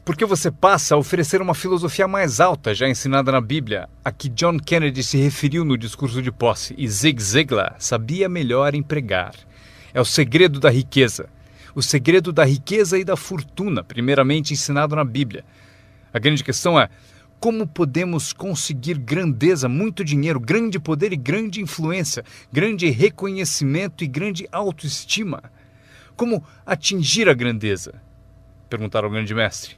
Porque você passa a oferecer uma filosofia mais alta já ensinada na Bíblia, a que John Kennedy se referiu no discurso de posse e Zig Ziglar sabia melhor empregar. É o segredo da riqueza. O segredo da riqueza e da fortuna, primeiramente ensinado na Bíblia. A grande questão é, Como podemos conseguir grandeza, muito dinheiro, grande poder e grande influência, grande reconhecimento e grande autoestima? Como atingir a grandeza? Perguntaram ao grande mestre.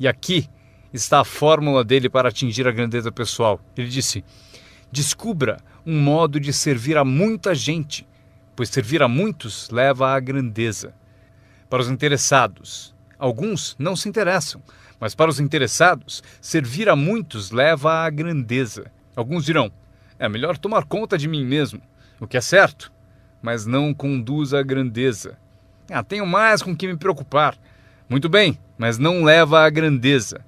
E aqui está a fórmula dele para atingir a grandeza pessoal. Ele disse: descubra um modo de servir a muita gente, pois servir a muitos leva à grandeza. Para os interessados, alguns não se interessam, mas para os interessados, servir a muitos leva à grandeza. Alguns dirão: é melhor tomar conta de mim mesmo, o que é certo, mas não conduz à grandeza. Tenho mais com que me preocupar. Muito bem, mas não leva à grandeza.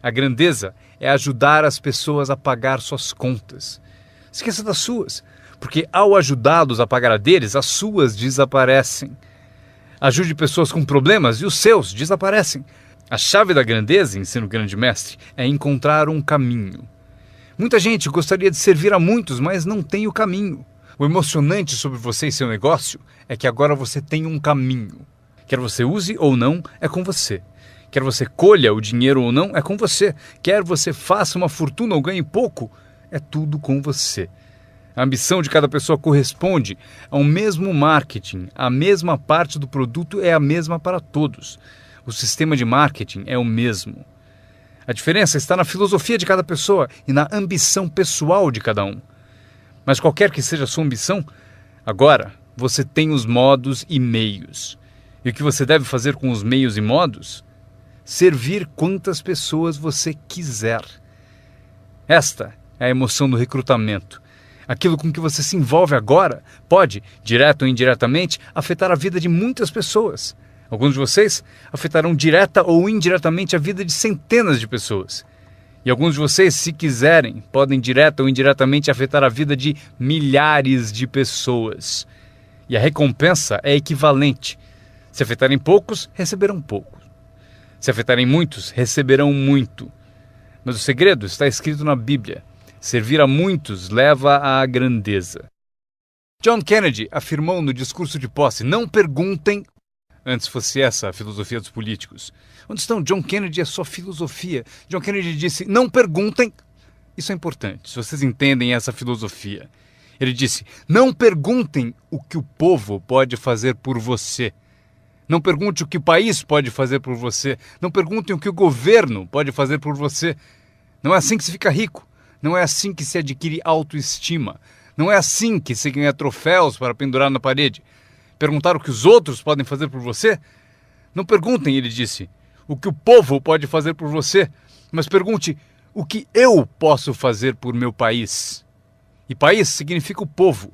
A grandeza é ajudar as pessoas a pagar suas contas. Esqueça das suas, porque ao ajudá-los a pagar a deles, as suas desaparecem. Ajude pessoas com problemas e os seus desaparecem. A chave da grandeza, ensina o grande mestre, é encontrar um caminho. Muita gente gostaria de servir a muitos, mas não tem o caminho. O emocionante sobre você e seu negócio é que agora você tem um caminho. Quer você use ou não, é com você. Quer você colha o dinheiro ou não, é com você. Quer você faça uma fortuna ou ganhe pouco, é tudo com você. A ambição de cada pessoa corresponde ao mesmo marketing. A mesma parte do produto é a mesma para todos. O sistema de marketing é o mesmo. A diferença está na filosofia de cada pessoa e na ambição pessoal de cada um. Mas qualquer que seja a sua ambição, agora você tem os modos e meios. E o que você deve fazer com os meios e modos? Servir quantas pessoas você quiser. Esta é a emoção do recrutamento. Aquilo com que você se envolve agora pode, direto ou indiretamente, afetar a vida de muitas pessoas. Alguns de vocês afetarão direta ou indiretamente a vida de centenas de pessoas. E alguns de vocês, se quiserem, podem direta ou indiretamente afetar a vida de milhares de pessoas. E a recompensa é equivalente. Se afetarem poucos, receberão pouco. Se afetarem muitos, receberão muito. Mas o segredo está escrito na Bíblia. Servir a muitos leva à grandeza. John Kennedy afirmou no discurso de posse: não perguntem. Antes fosse essa a filosofia dos políticos. Onde estão John Kennedy e a sua filosofia? John Kennedy disse: não perguntem. Isso é importante, se vocês entendem essa filosofia. Ele disse: não perguntem o que o povo pode fazer por você. Não pergunte o que o país pode fazer por você. Não perguntem o que o governo pode fazer por você. Não é assim que se fica rico. Não é assim que se adquire autoestima. Não é assim que se ganha troféus para pendurar na parede. Perguntar o que os outros podem fazer por você? Não perguntem, ele disse, o que o povo pode fazer por você, mas pergunte o que eu posso fazer por meu país. E país significa o povo.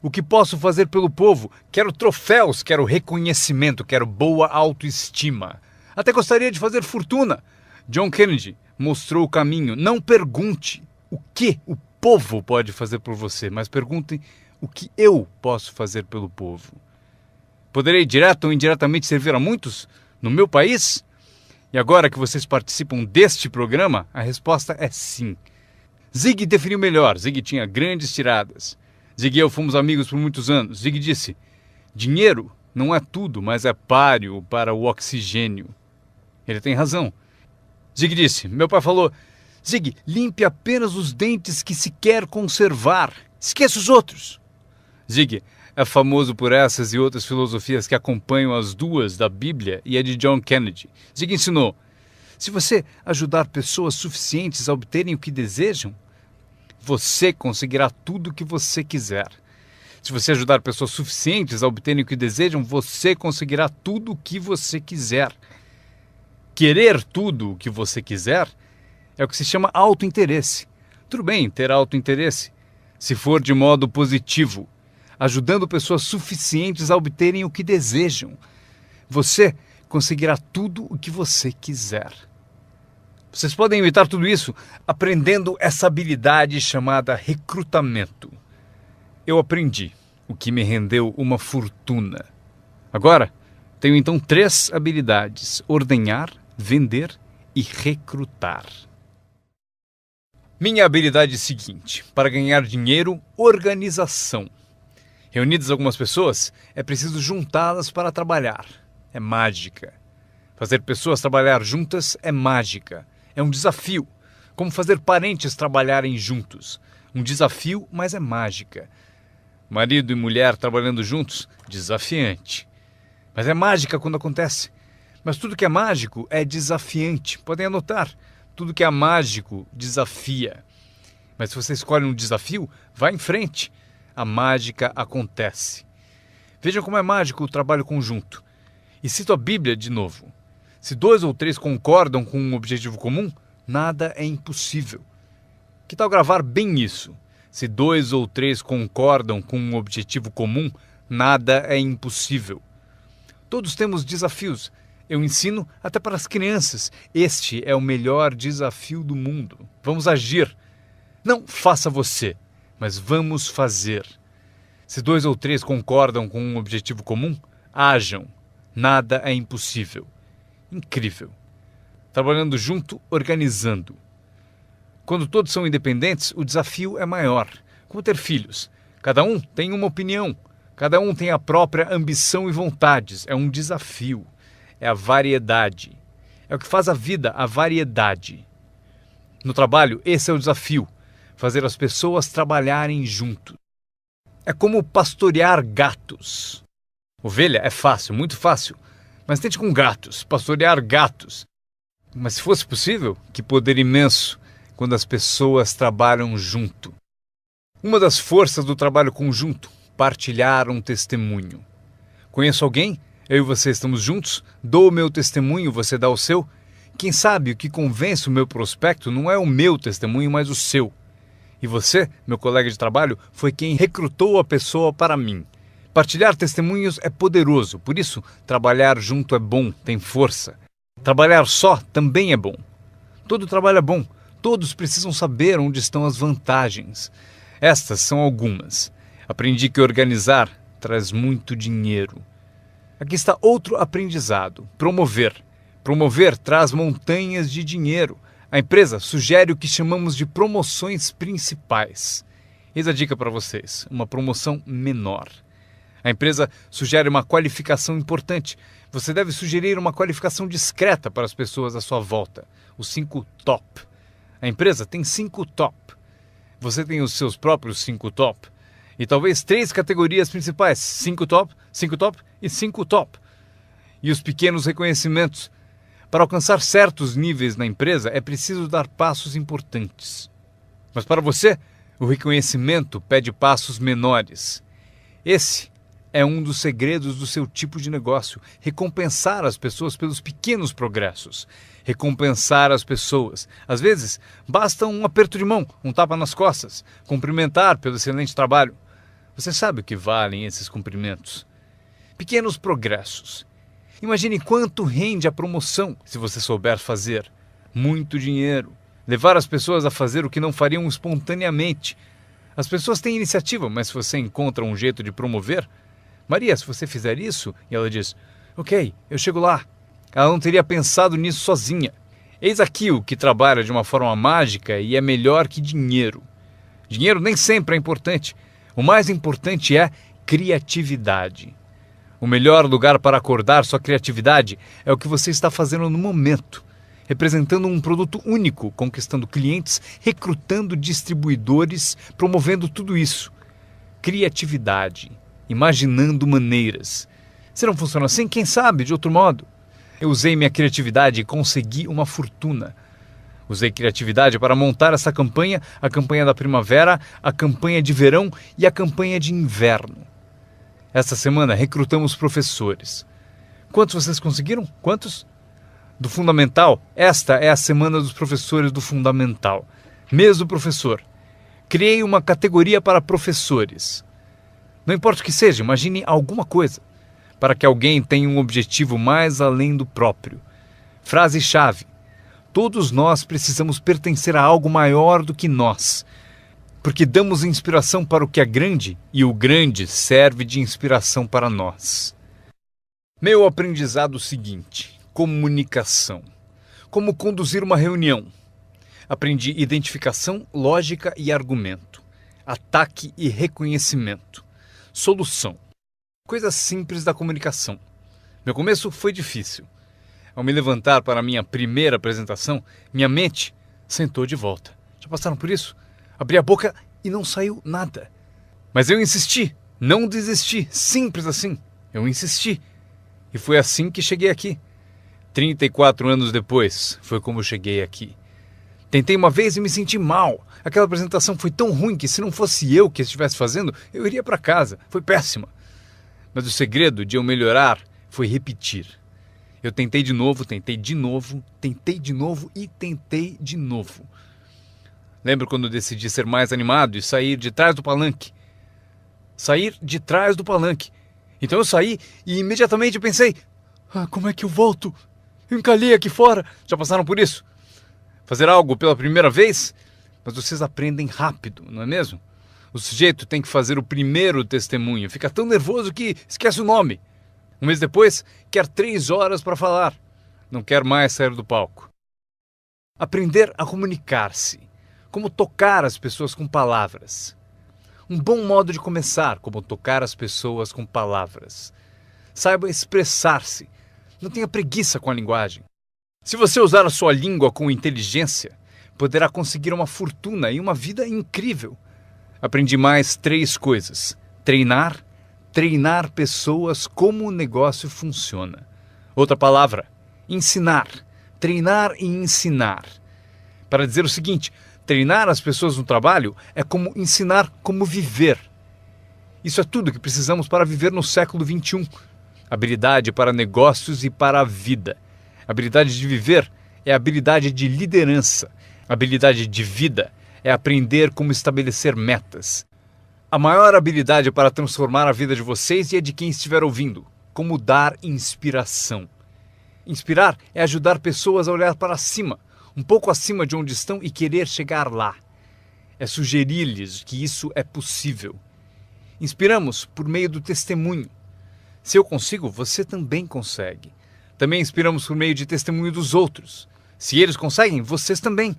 O que posso fazer pelo povo? Quero troféus, quero reconhecimento, quero boa autoestima. Até gostaria de fazer fortuna. John Kennedy mostrou o caminho. Não pergunte o que o povo pode fazer por você, mas pergunte o que eu posso fazer pelo povo. Poderei direto ou indiretamente servir a muitos no meu país? E agora que vocês participam deste programa, a resposta é sim. Zig definiu melhor. Zig tinha grandes tiradas. Zig e eu fomos amigos por muitos anos. Zig disse: dinheiro não é tudo, mas é páreo para o oxigênio. Ele tem razão. Zig disse: meu pai falou: Zig, limpe apenas os dentes que se quer conservar. Esqueça os outros. Zig é famoso por essas e outras filosofias que acompanham as duas da Bíblia e a de John Kennedy. Zig ensinou: se você ajudar pessoas suficientes a obterem o que desejam, você conseguirá tudo o que você quiser. Se você ajudar pessoas suficientes a obterem o que desejam, você conseguirá tudo o que você quiser. Querer tudo o que você quiser é o que se chama autointeresse. Tudo bem ter autointeresse, se for de modo positivo, ajudando pessoas suficientes a obterem o que desejam. Você conseguirá tudo o que você quiser. Vocês podem evitar tudo isso aprendendo essa habilidade chamada recrutamento. Eu aprendi, o que me rendeu uma fortuna. Agora, tenho então 3 habilidades: ordenhar, vender e recrutar. Minha habilidade seguinte: para ganhar dinheiro, organização. Reunidas algumas pessoas, é preciso juntá-las para trabalhar. É mágica. Fazer pessoas trabalhar juntas é mágica. É um desafio. Como fazer parentes trabalharem juntos. Um desafio, mas é mágica. Marido e mulher trabalhando juntos, desafiante. Mas é mágica quando acontece. Mas tudo que é mágico é desafiante. Podem anotar. Tudo que é mágico desafia. Mas se você escolhe um desafio, vá em frente. A mágica acontece. Vejam como é mágico o trabalho conjunto. E cito a Bíblia de novo. Se 2 ou 3 concordam com um objetivo comum, nada é impossível. Que tal gravar bem isso? Se 2 ou 3 concordam com um objetivo comum, nada é impossível. Todos temos desafios. Eu ensino até para as crianças. Este é o melhor desafio do mundo. Vamos agir. Não faça você, mas vamos fazer. Se 2 ou 3 concordam com um objetivo comum, hajam. Nada é impossível. Incrível. Trabalhando junto, organizando. Quando todos são independentes, o desafio é maior. Como ter filhos. Cada um tem uma opinião. Cada um tem a própria ambição e vontades. É um desafio. É a variedade. É o que faz a vida, a variedade. No trabalho, esse é o desafio. Fazer as pessoas trabalharem junto. É como pastorear gatos. Ovelha é fácil, muito fácil. Mas tente com gatos, pastorear gatos. Mas se fosse possível, que poder imenso quando as pessoas trabalham junto. Uma das forças do trabalho conjunto, partilhar um testemunho. Conheço alguém? Eu e você estamos juntos? Dou o meu testemunho, você dá o seu? Quem sabe o que convence o meu prospecto não é o meu testemunho, mas o seu. E você, meu colega de trabalho, foi quem recrutou a pessoa para mim. Partilhar testemunhos é poderoso, por isso, trabalhar junto é bom, tem força. Trabalhar só também é bom. Todo trabalho é bom, todos precisam saber onde estão as vantagens. Estas são algumas. Aprendi que organizar traz muito dinheiro. Aqui está outro aprendizado, promover. Promover traz montanhas de dinheiro. A empresa sugere o que chamamos de promoções principais. Eis a dica para vocês, uma promoção menor. A empresa sugere uma qualificação importante. Você deve sugerir uma qualificação discreta para as pessoas à sua volta. Os 5 top. A empresa tem 5 top. Você tem os seus próprios 5 top. E talvez 3 categorias principais. 5 top e 5 top. E os pequenos reconhecimentos. Para alcançar certos níveis na empresa, é preciso dar passos importantes. Mas para você, o reconhecimento pede passos menores. Esse é um dos segredos do seu tipo de negócio. Recompensar as pessoas pelos pequenos progressos. Recompensar as pessoas. Às vezes, basta um aperto de mão, um tapa nas costas. Cumprimentar pelo excelente trabalho. Você sabe o que valem esses cumprimentos. Pequenos progressos. Imagine quanto rende a promoção se você souber fazer. Muito dinheiro. Levar as pessoas a fazer o que não fariam espontaneamente. As pessoas têm iniciativa, mas se você encontra um jeito de promover... Maria, se você fizer isso... E ela diz, ok, eu chego lá. Ela não teria pensado nisso sozinha. Eis aqui o que trabalha de uma forma mágica e é melhor que dinheiro. Dinheiro nem sempre é importante. O mais importante é criatividade. O melhor lugar para acordar sua criatividade é o que você está fazendo no momento. Representando um produto único, conquistando clientes, recrutando distribuidores, promovendo tudo isso. Criatividade. Imaginando maneiras. Se não funciona assim, quem sabe de outro modo? Eu usei minha criatividade e consegui uma fortuna. Usei criatividade para montar essa campanha, a campanha da primavera, a campanha de verão e a campanha de inverno. Esta semana recrutamos professores. Quantos vocês conseguiram? Quantos? Do Fundamental, esta é a semana dos professores do Fundamental. Mês do professor. Criei uma categoria para professores. Não importa o que seja, imagine alguma coisa, para que alguém tenha um objetivo mais além do próprio. Frase-chave. Todos nós precisamos pertencer a algo maior do que nós, porque damos inspiração para o que é grande e o grande serve de inspiração para nós. Meu aprendizado seguinte: comunicação. Como conduzir uma reunião. Aprendi identificação, lógica e argumento. Ataque e reconhecimento. Solução. Coisas simples da comunicação. Meu começo foi difícil. Ao me levantar para a minha primeira apresentação, minha mente Sentou de volta. Já passaram por isso? Abri a boca e não saiu nada. Mas eu insisti, não desisti, simples assim. Eu insisti. E foi assim que cheguei aqui. 34 anos depois, foi como eu cheguei aqui. Tentei uma vez e me senti mal. Aquela apresentação foi tão ruim que se não fosse eu que estivesse fazendo, eu iria para casa. Foi péssima. Mas o segredo de eu melhorar foi repetir. Eu tentei de novo, tentei de novo, tentei de novo e tentei de novo. Lembro quando decidi ser mais animado e sair de trás do palanque. Sair de trás do palanque. Então eu saí e imediatamente pensei, como é que eu volto? Eu encalhei aqui fora. Já passaram por isso? Fazer algo pela primeira vez? Mas vocês aprendem rápido, não é mesmo? O sujeito tem que fazer o primeiro testemunho. Fica tão nervoso que esquece o nome. Um mês depois, quer 3 horas para falar. Não quer mais sair do palco. Aprender a comunicar-se. Como tocar as pessoas com palavras. Um bom modo de começar, como tocar as pessoas com palavras. Saiba expressar-se. Não tenha preguiça com a linguagem. Se você usar a sua língua com inteligência, poderá conseguir uma fortuna e uma vida incrível. Aprendi mais 3 coisas. Treinar pessoas como o negócio funciona. Outra palavra, ensinar. Treinar e ensinar. Para dizer o seguinte, treinar as pessoas no trabalho é como ensinar como viver. Isso é tudo que precisamos para viver no século XXI. Habilidade para negócios e para a vida. Habilidade de viver é habilidade de liderança. Habilidade de vida é aprender como estabelecer metas. A maior habilidade para transformar a vida de vocês e a de quem estiver ouvindo. Como dar inspiração. Inspirar é ajudar pessoas a olhar para cima, um pouco acima de onde estão e querer chegar lá. É sugerir-lhes que isso é possível. Inspiramos por meio do testemunho. Se eu consigo, você também consegue. Também inspiramos por meio de testemunho dos outros. Se eles conseguem, vocês também.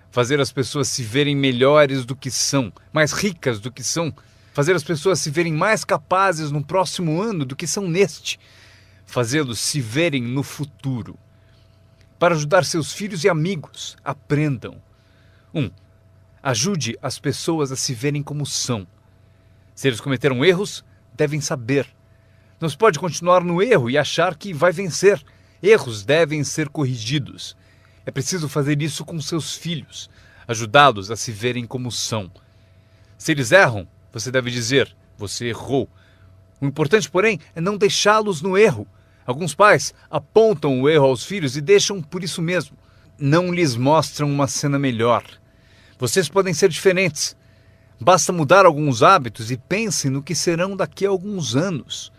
Fazer as pessoas se verem melhores do que são, mais ricas do que são. Fazer as pessoas se verem mais capazes no próximo ano do que são neste. Fazê-los se verem no futuro. Para ajudar seus filhos e amigos, aprendam. 1. Ajude as pessoas a se verem como são. Se eles cometeram erros, devem saber. Não se pode continuar no erro e achar que vai vencer. Erros devem ser corrigidos. É preciso fazer isso com seus filhos, ajudá-los a se verem como são. Se eles erram, você deve dizer, você errou. O importante, porém, é não deixá-los no erro. Alguns pais apontam o erro aos filhos e deixam por isso mesmo. Não lhes mostram uma cena melhor. Vocês podem ser diferentes. Basta mudar alguns hábitos e pensem no que serão daqui a alguns anos.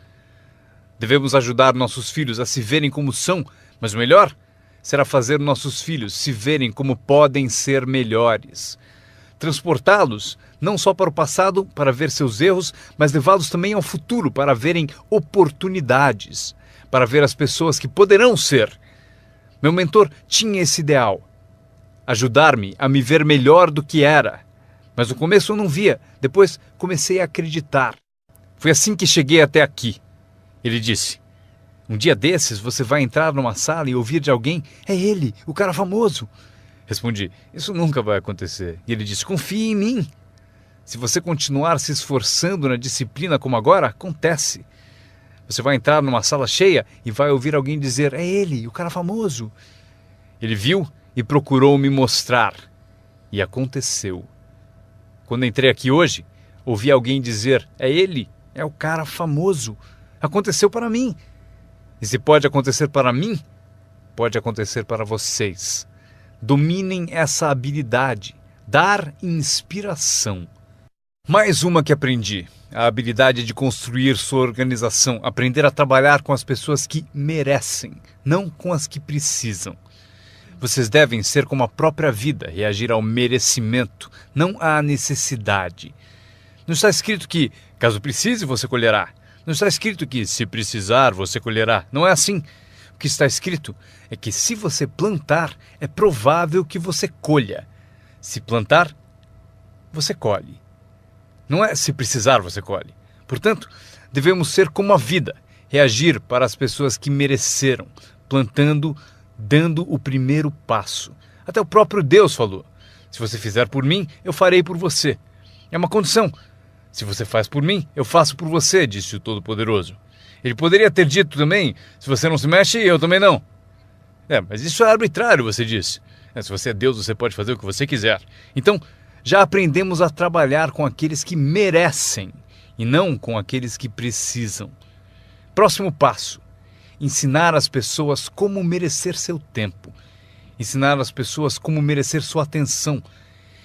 Devemos ajudar nossos filhos a se verem como são, mas o melhor será fazer nossos filhos se verem como podem ser melhores. Transportá-los não só para o passado para ver seus erros, mas levá-los também ao futuro para verem oportunidades, para ver as pessoas que poderão ser. Meu mentor tinha esse ideal, ajudar-me a me ver melhor do que era. Mas no começo eu não via, depois comecei a acreditar. Foi assim que cheguei até aqui. Ele disse, um dia desses você vai entrar numa sala e ouvir de alguém, é ele, o cara famoso. Respondi, isso nunca vai acontecer. E ele disse, confie em mim. Se você continuar se esforçando na disciplina como agora, acontece. Você vai entrar numa sala cheia e vai ouvir alguém dizer, é ele, o cara famoso. Ele viu e procurou me mostrar. E aconteceu. Quando entrei aqui hoje, ouvi alguém dizer, é ele, é o cara famoso. Aconteceu para mim. E se pode acontecer para mim, pode acontecer para vocês. Dominem essa habilidade, dar inspiração. Mais uma que aprendi, a habilidade de construir sua organização, aprender a trabalhar com as pessoas que merecem, não com as que precisam. Vocês devem ser como a própria vida, reagir ao merecimento, não à necessidade. Não está escrito que, caso precise, você colherá. Não está escrito que, se precisar, você colherá. Não é assim. O que está escrito é que, se você plantar, é provável que você colha. Se plantar, você colhe. Não é se precisar, você colhe. Portanto, devemos ser como a vida, reagir para as pessoas que mereceram, plantando, dando o primeiro passo, Até o próprio Deus falou: se você fizer por mim, eu farei por você. É uma condição. Se você faz por mim, eu faço por você, disse o Todo-Poderoso. Ele poderia ter dito também: se você não se mexe, eu também não. Mas isso é arbitrário, você disse. Se você é Deus, você pode fazer o que você quiser. Então, já aprendemos a trabalhar com aqueles que merecem e não com aqueles que precisam. Próximo passo: ensinar as pessoas como merecer seu tempo. Ensinar as pessoas como merecer sua atenção.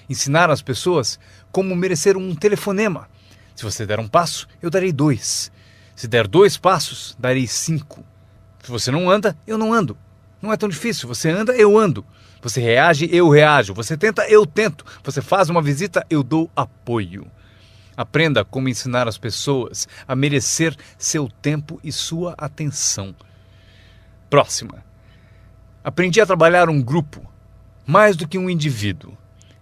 Ensinar as pessoas como merecer um telefonema. Se você der um passo, eu darei 2. Se der 2 passos, darei 5. Se você não anda, eu não ando. Não é tão difícil. Você anda, eu ando. Você reage, eu reajo. Você tenta, eu tento. Você faz uma visita, eu dou apoio. Aprenda como ensinar as pessoas a merecer seu tempo e sua atenção. Próxima. Aprendi a trabalhar um grupo, mais do que um indivíduo.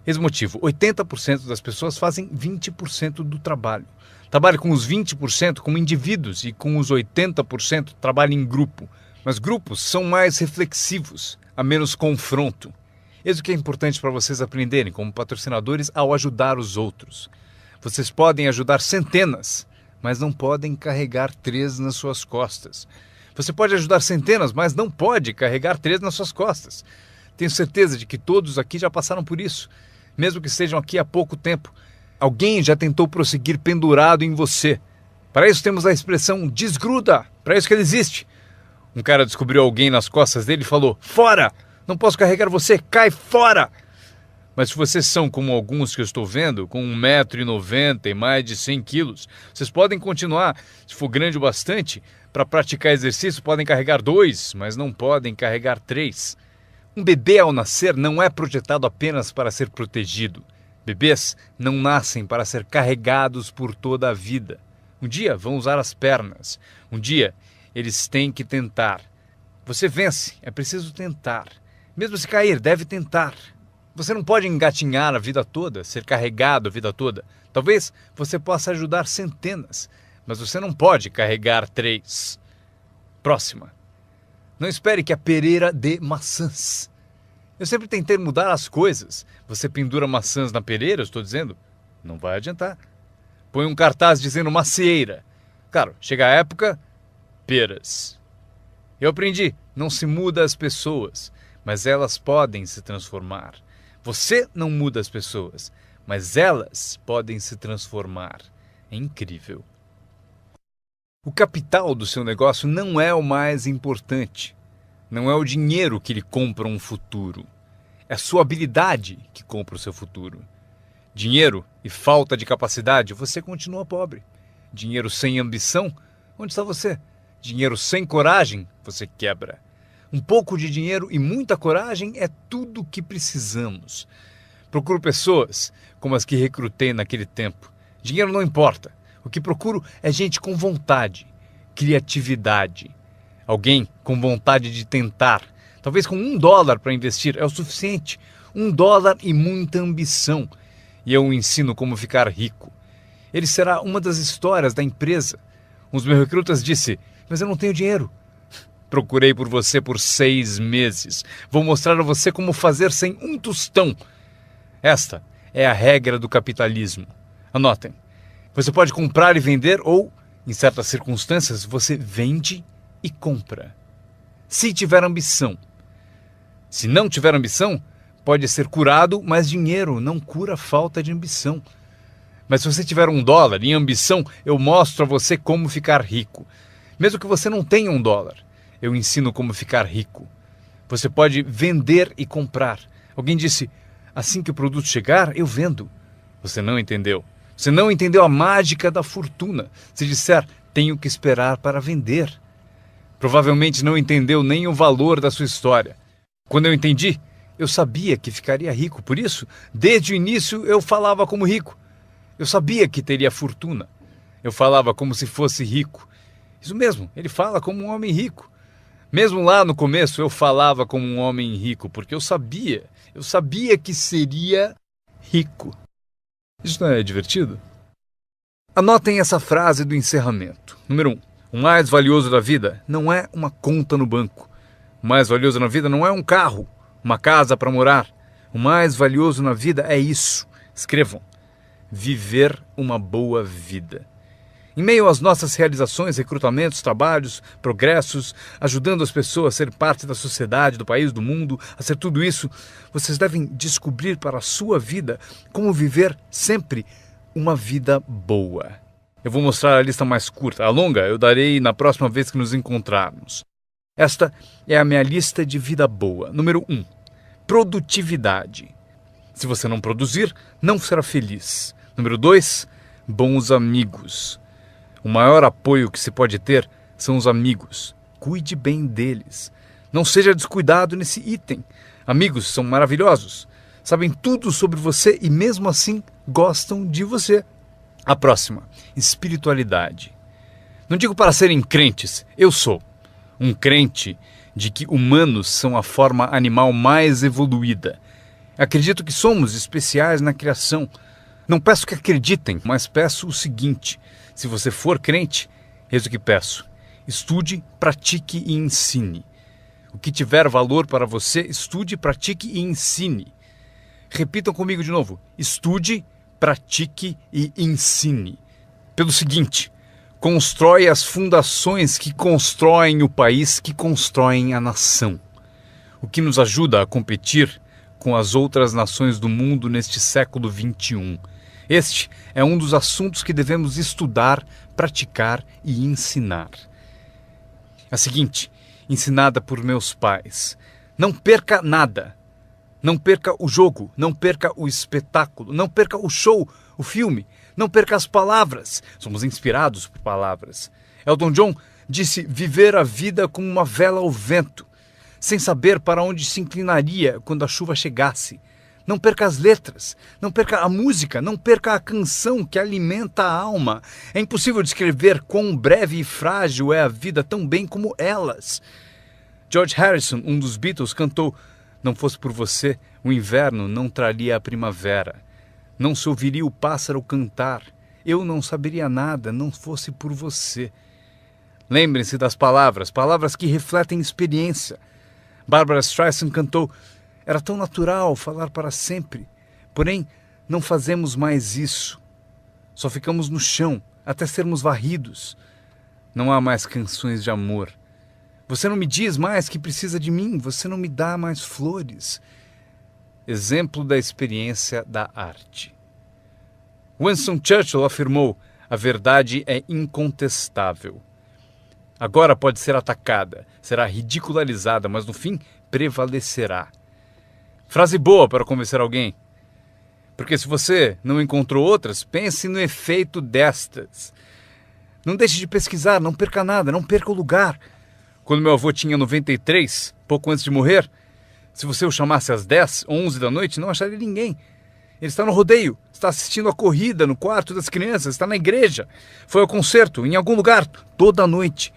Esse motivo: 80% das pessoas fazem 20% do trabalho. Trabalhe com os 20% como indivíduos e com os 80% trabalhe em grupo. Mas grupos são mais reflexivos, há menos confronto. Isso que é importante para vocês aprenderem como patrocinadores ao ajudar os outros. Vocês podem ajudar centenas, mas não podem carregar 3 nas suas costas. Você pode ajudar centenas, mas não pode carregar 3 nas suas costas. Tenho certeza de que todos aqui já passaram por isso. Mesmo que estejam aqui há pouco tempo, alguém já tentou prosseguir pendurado em você. Para isso temos a expressão desgruda, para isso que ele existe. Um cara descobriu alguém nas costas dele e falou: fora! Não posso carregar você, cai fora! Mas se vocês são como alguns que eu estou vendo, com 1,90 m e mais de 100 quilos, vocês podem continuar. Se for grande o bastante, para praticar exercício podem carregar 2, mas não podem carregar 3. Um bebê ao nascer não é projetado apenas para ser protegido. Bebês não nascem para ser carregados por toda a vida. Um dia vão usar as pernas. Um dia eles têm que tentar. Você vence, é preciso tentar. Mesmo se cair, deve tentar. Você não pode engatinhar a vida toda, ser carregado a vida toda. Talvez você possa ajudar centenas, mas você não pode carregar 3. Próxima. Não espere que a pereira dê maçãs. Eu sempre tentei mudar as coisas. Você pendura maçãs na pereira, eu estou dizendo? Não vai adiantar. Põe um cartaz dizendo macieira. Claro, chega a época, peras. Eu aprendi, não se muda as pessoas, mas elas podem se transformar. Você não muda as pessoas, mas elas podem se transformar. É incrível. O capital do seu negócio não é o mais importante. Não é o dinheiro que lhe compra um futuro. É a sua habilidade que compra o seu futuro. Dinheiro e falta de capacidade, você continua pobre. Dinheiro sem ambição, onde está você? Dinheiro sem coragem, você quebra. Um pouco de dinheiro e muita coragem é tudo o que precisamos. Procuro pessoas como as que recrutei naquele tempo. Dinheiro não importa. O que procuro é gente com vontade, criatividade. Alguém com vontade de tentar. Talvez com $1 para investir é o suficiente. $1 e muita ambição. E eu o ensino como ficar rico. Ele será uma das histórias da empresa. Um dos meus recrutas disse: mas eu não tenho dinheiro. Procurei por você por 6 meses. Vou mostrar a você como fazer sem um tostão. Esta é a regra do capitalismo. Anotem. Você pode comprar e vender ou, em certas circunstâncias, você vende e compra. Se tiver ambição. Se não tiver ambição, pode ser curado, mas dinheiro não cura a falta de ambição. Mas se você tiver $1 em ambição, eu mostro a você como ficar rico. Mesmo que você não tenha $1, eu ensino como ficar rico. Você pode vender e comprar. Alguém disse: assim que o produto chegar, eu vendo. Você não entendeu. Você não entendeu a mágica da fortuna. Se disser: tenho que esperar para vender. Provavelmente não entendeu nem o valor da sua história. Quando eu entendi, eu sabia que ficaria rico. Por isso, desde o início, eu falava como rico. Eu sabia que teria fortuna. Eu falava como se fosse rico. Isso mesmo, ele fala como um homem rico. Mesmo lá no começo, eu falava como um homem rico, porque eu sabia que seria rico. Isso não é divertido? Anotem essa frase do encerramento. Número 1. O mais valioso da vida não é uma conta no banco. O mais valioso na vida não é um carro uma casa para morar. O mais valioso na vida é isso. Escrevam: viver uma boa vida. Em meio às nossas realizações, recrutamentos, trabalhos, progressos, ajudando as pessoas a ser parte da sociedade, do país, do mundo, a ser tudo isso, vocês devem descobrir para a sua vida como viver sempre uma vida boa. Eu vou mostrar a lista mais curta. A longa eu darei na próxima vez que nos encontrarmos. Esta é a minha lista de vida boa. Número 1. Produtividade. Se você não produzir, não será feliz. Número 2. Bons amigos. O maior apoio que se pode ter são os amigos. Cuide bem deles. Não seja descuidado nesse item. Amigos são maravilhosos. Sabem tudo sobre você e mesmo assim gostam de você. A próxima, espiritualidade. Não digo para serem crentes, eu sou um crente de que humanos são a forma animal mais evoluída. Acredito que somos especiais na criação. Não peço que acreditem, mas peço o seguinte: se você for crente, eis o que peço: estude, pratique e ensine. O que tiver valor para você, estude, pratique e ensine. Repitam comigo de novo: estude, pratique e ensine. Pelo seguinte: constrói as fundações que constroem o país, que constroem a nação. O que nos ajuda a competir com as outras nações do mundo neste século XXI. Este é um dos assuntos que devemos estudar, praticar e ensinar. A seguinte, ensinada por meus pais: não perca nada. Não perca o jogo, não perca o espetáculo, não perca o show, o filme, não perca as palavras. Somos inspirados por palavras. Elton John disse viver a vida como uma vela ao vento, sem saber para onde se inclinaria quando a chuva chegasse. Não perca as letras, não perca a música, não perca a canção que alimenta a alma. É impossível descrever quão breve e frágil é a vida tão bem como elas. George Harrison, um dos Beatles, cantou: não fosse por você, o inverno não traria a primavera. Não se ouviria o pássaro cantar. Eu não saberia nada, não fosse por você. Lembrem-se das palavras, palavras que refletem experiência. Barbra Streisand cantou: era tão natural falar para sempre. Porém, não fazemos mais isso. Só ficamos no chão, até sermos varridos. Não há mais canções de amor. Você não me diz mais que precisa de mim, você não me dá mais flores. Exemplo da experiência da arte. Winston Churchill afirmou: a verdade é incontestável. Agora pode ser atacada, será ridicularizada, mas no fim prevalecerá. Frase boa para convencer alguém. Porque se você não encontrou outras, pense no efeito destas. Não deixe de pesquisar, não perca nada, não perca o lugar. Quando meu avô tinha 93, pouco antes de morrer, se você o chamasse às 10, 11 da noite, não acharia ninguém. Ele está no rodeio, está assistindo a corrida no quarto das crianças, está na igreja, foi ao concerto, em algum lugar, toda a noite.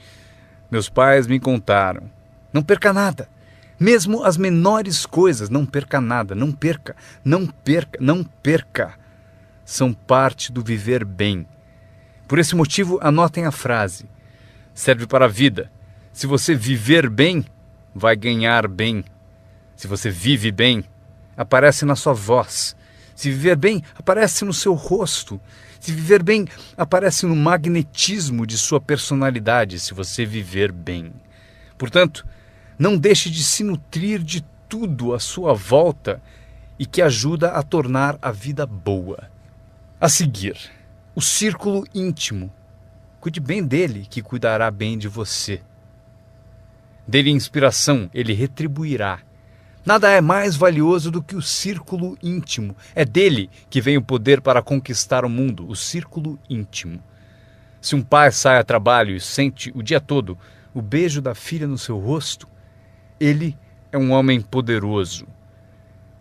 Meus pais me contaram: não perca nada, mesmo as menores coisas, não perca nada, não perca, não perca, não perca. São parte do viver bem. Por esse motivo, anotem a frase. Serve para a vida. Se você viver bem, vai ganhar bem. Se você vive bem, aparece na sua voz. Se viver bem, aparece no seu rosto. Se viver bem, aparece no magnetismo de sua personalidade, se você viver bem. Portanto, não deixe de se nutrir de tudo à sua volta e que ajuda a tornar a vida boa. A seguir, o círculo íntimo. Cuide bem dele, que cuidará bem de você. Dê-lhe inspiração, ele retribuirá. Nada é mais valioso do que o círculo íntimo. É dele que vem o poder para conquistar o mundo, o círculo íntimo. Se um pai sai a trabalho e sente o dia todo o beijo da filha no seu rosto, ele é um homem poderoso.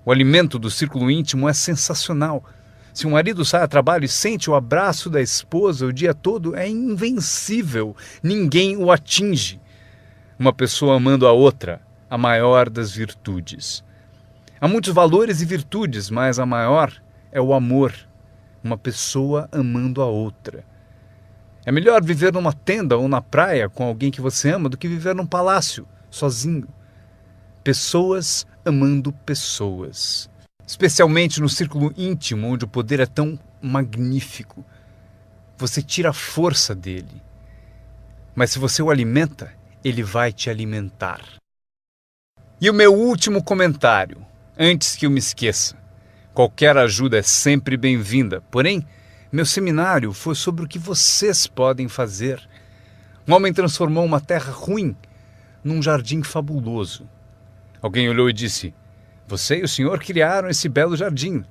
O alimento do círculo íntimo é sensacional. Se um marido sai a trabalho e sente o abraço da esposa o dia todo, é invencível. Ninguém o atinge. Uma pessoa amando a outra, a maior das virtudes. Há muitos valores e virtudes, mas a maior é o amor. Uma pessoa amando a outra. É melhor viver numa tenda ou na praia com alguém que você ama do que viver num palácio, sozinho. Pessoas amando pessoas. Especialmente no círculo íntimo, onde o poder é tão magnífico. Você tira a força dele. Mas se você o alimenta, ele vai te alimentar. E o meu último comentário, antes que eu me esqueça. Qualquer ajuda é sempre bem-vinda, porém, meu seminário foi sobre o que vocês podem fazer. Um homem transformou uma terra ruim num jardim fabuloso. Alguém olhou e disse: "Você e o senhor criaram esse belo jardim."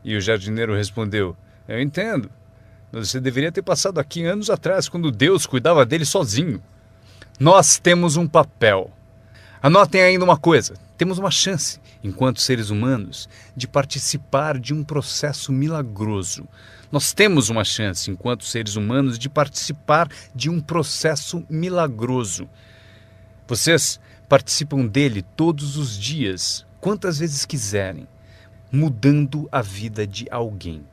E o jardineiro respondeu: "Eu entendo. Você deveria ter passado aqui anos atrás, quando Deus cuidava dele sozinho." Nós temos um papel. Anotem ainda uma coisa. Temos uma chance, enquanto seres humanos, de participar de um processo milagroso. Nós temos uma chance, enquanto seres humanos, de participar de um processo milagroso. Vocês participam dele todos os dias, quantas vezes quiserem, mudando a vida de alguém,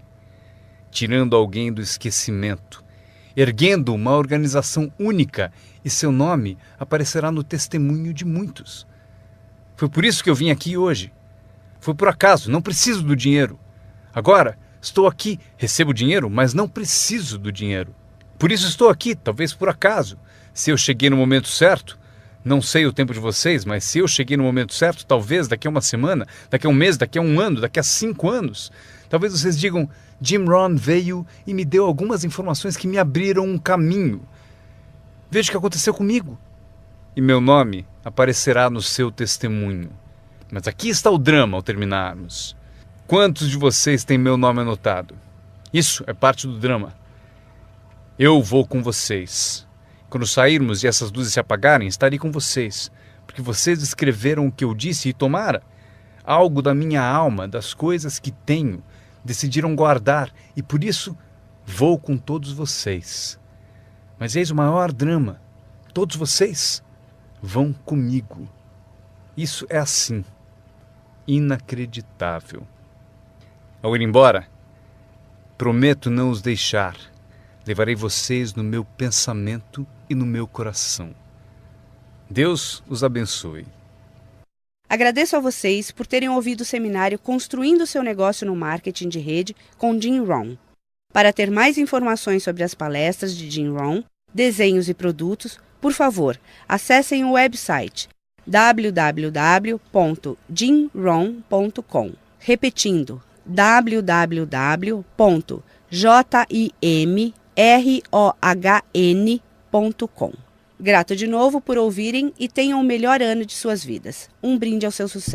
tirando alguém do esquecimento, erguendo uma organização única, e seu nome aparecerá no testemunho de muitos. Foi por isso que eu vim aqui hoje. Foi por acaso, não preciso do dinheiro. Agora, estou aqui, recebo dinheiro, mas não preciso do dinheiro. Por isso estou aqui, talvez por acaso. Se eu cheguei no momento certo, não sei o tempo de vocês, mas se eu cheguei no momento certo, talvez daqui a uma semana, daqui a um mês, daqui a um ano, daqui a 5 anos, talvez vocês digam: Jim Rohn veio e me deu algumas informações que me abriram um caminho. Veja o que aconteceu comigo. E meu nome aparecerá no seu testemunho. Mas aqui está o drama ao terminarmos. Quantos de vocês têm meu nome anotado? Isso é parte do drama. Eu vou com vocês. Quando sairmos e essas luzes se apagarem, estarei com vocês. Porque vocês escreveram o que eu disse e tomara algo da minha alma, das coisas que tenho, decidiram guardar, e por isso vou com todos vocês. Mas eis o maior drama. Todos vocês vão comigo. Isso é assim. Inacreditável. Ao ir embora, prometo não os deixar. Levarei vocês no meu pensamento e no meu coração. Deus os abençoe. Agradeço a vocês por terem ouvido o seminário Construindo seu Negócio no Marketing de Rede com Jim Rohn. Para ter mais informações sobre as palestras de Jim Rohn, desenhos e produtos, por favor, acessem o website www.jimrohn.com. Repetindo, www.jimrohn.com. Grato de novo por ouvirem e tenham o melhor ano de suas vidas. Um brinde ao seu sucesso.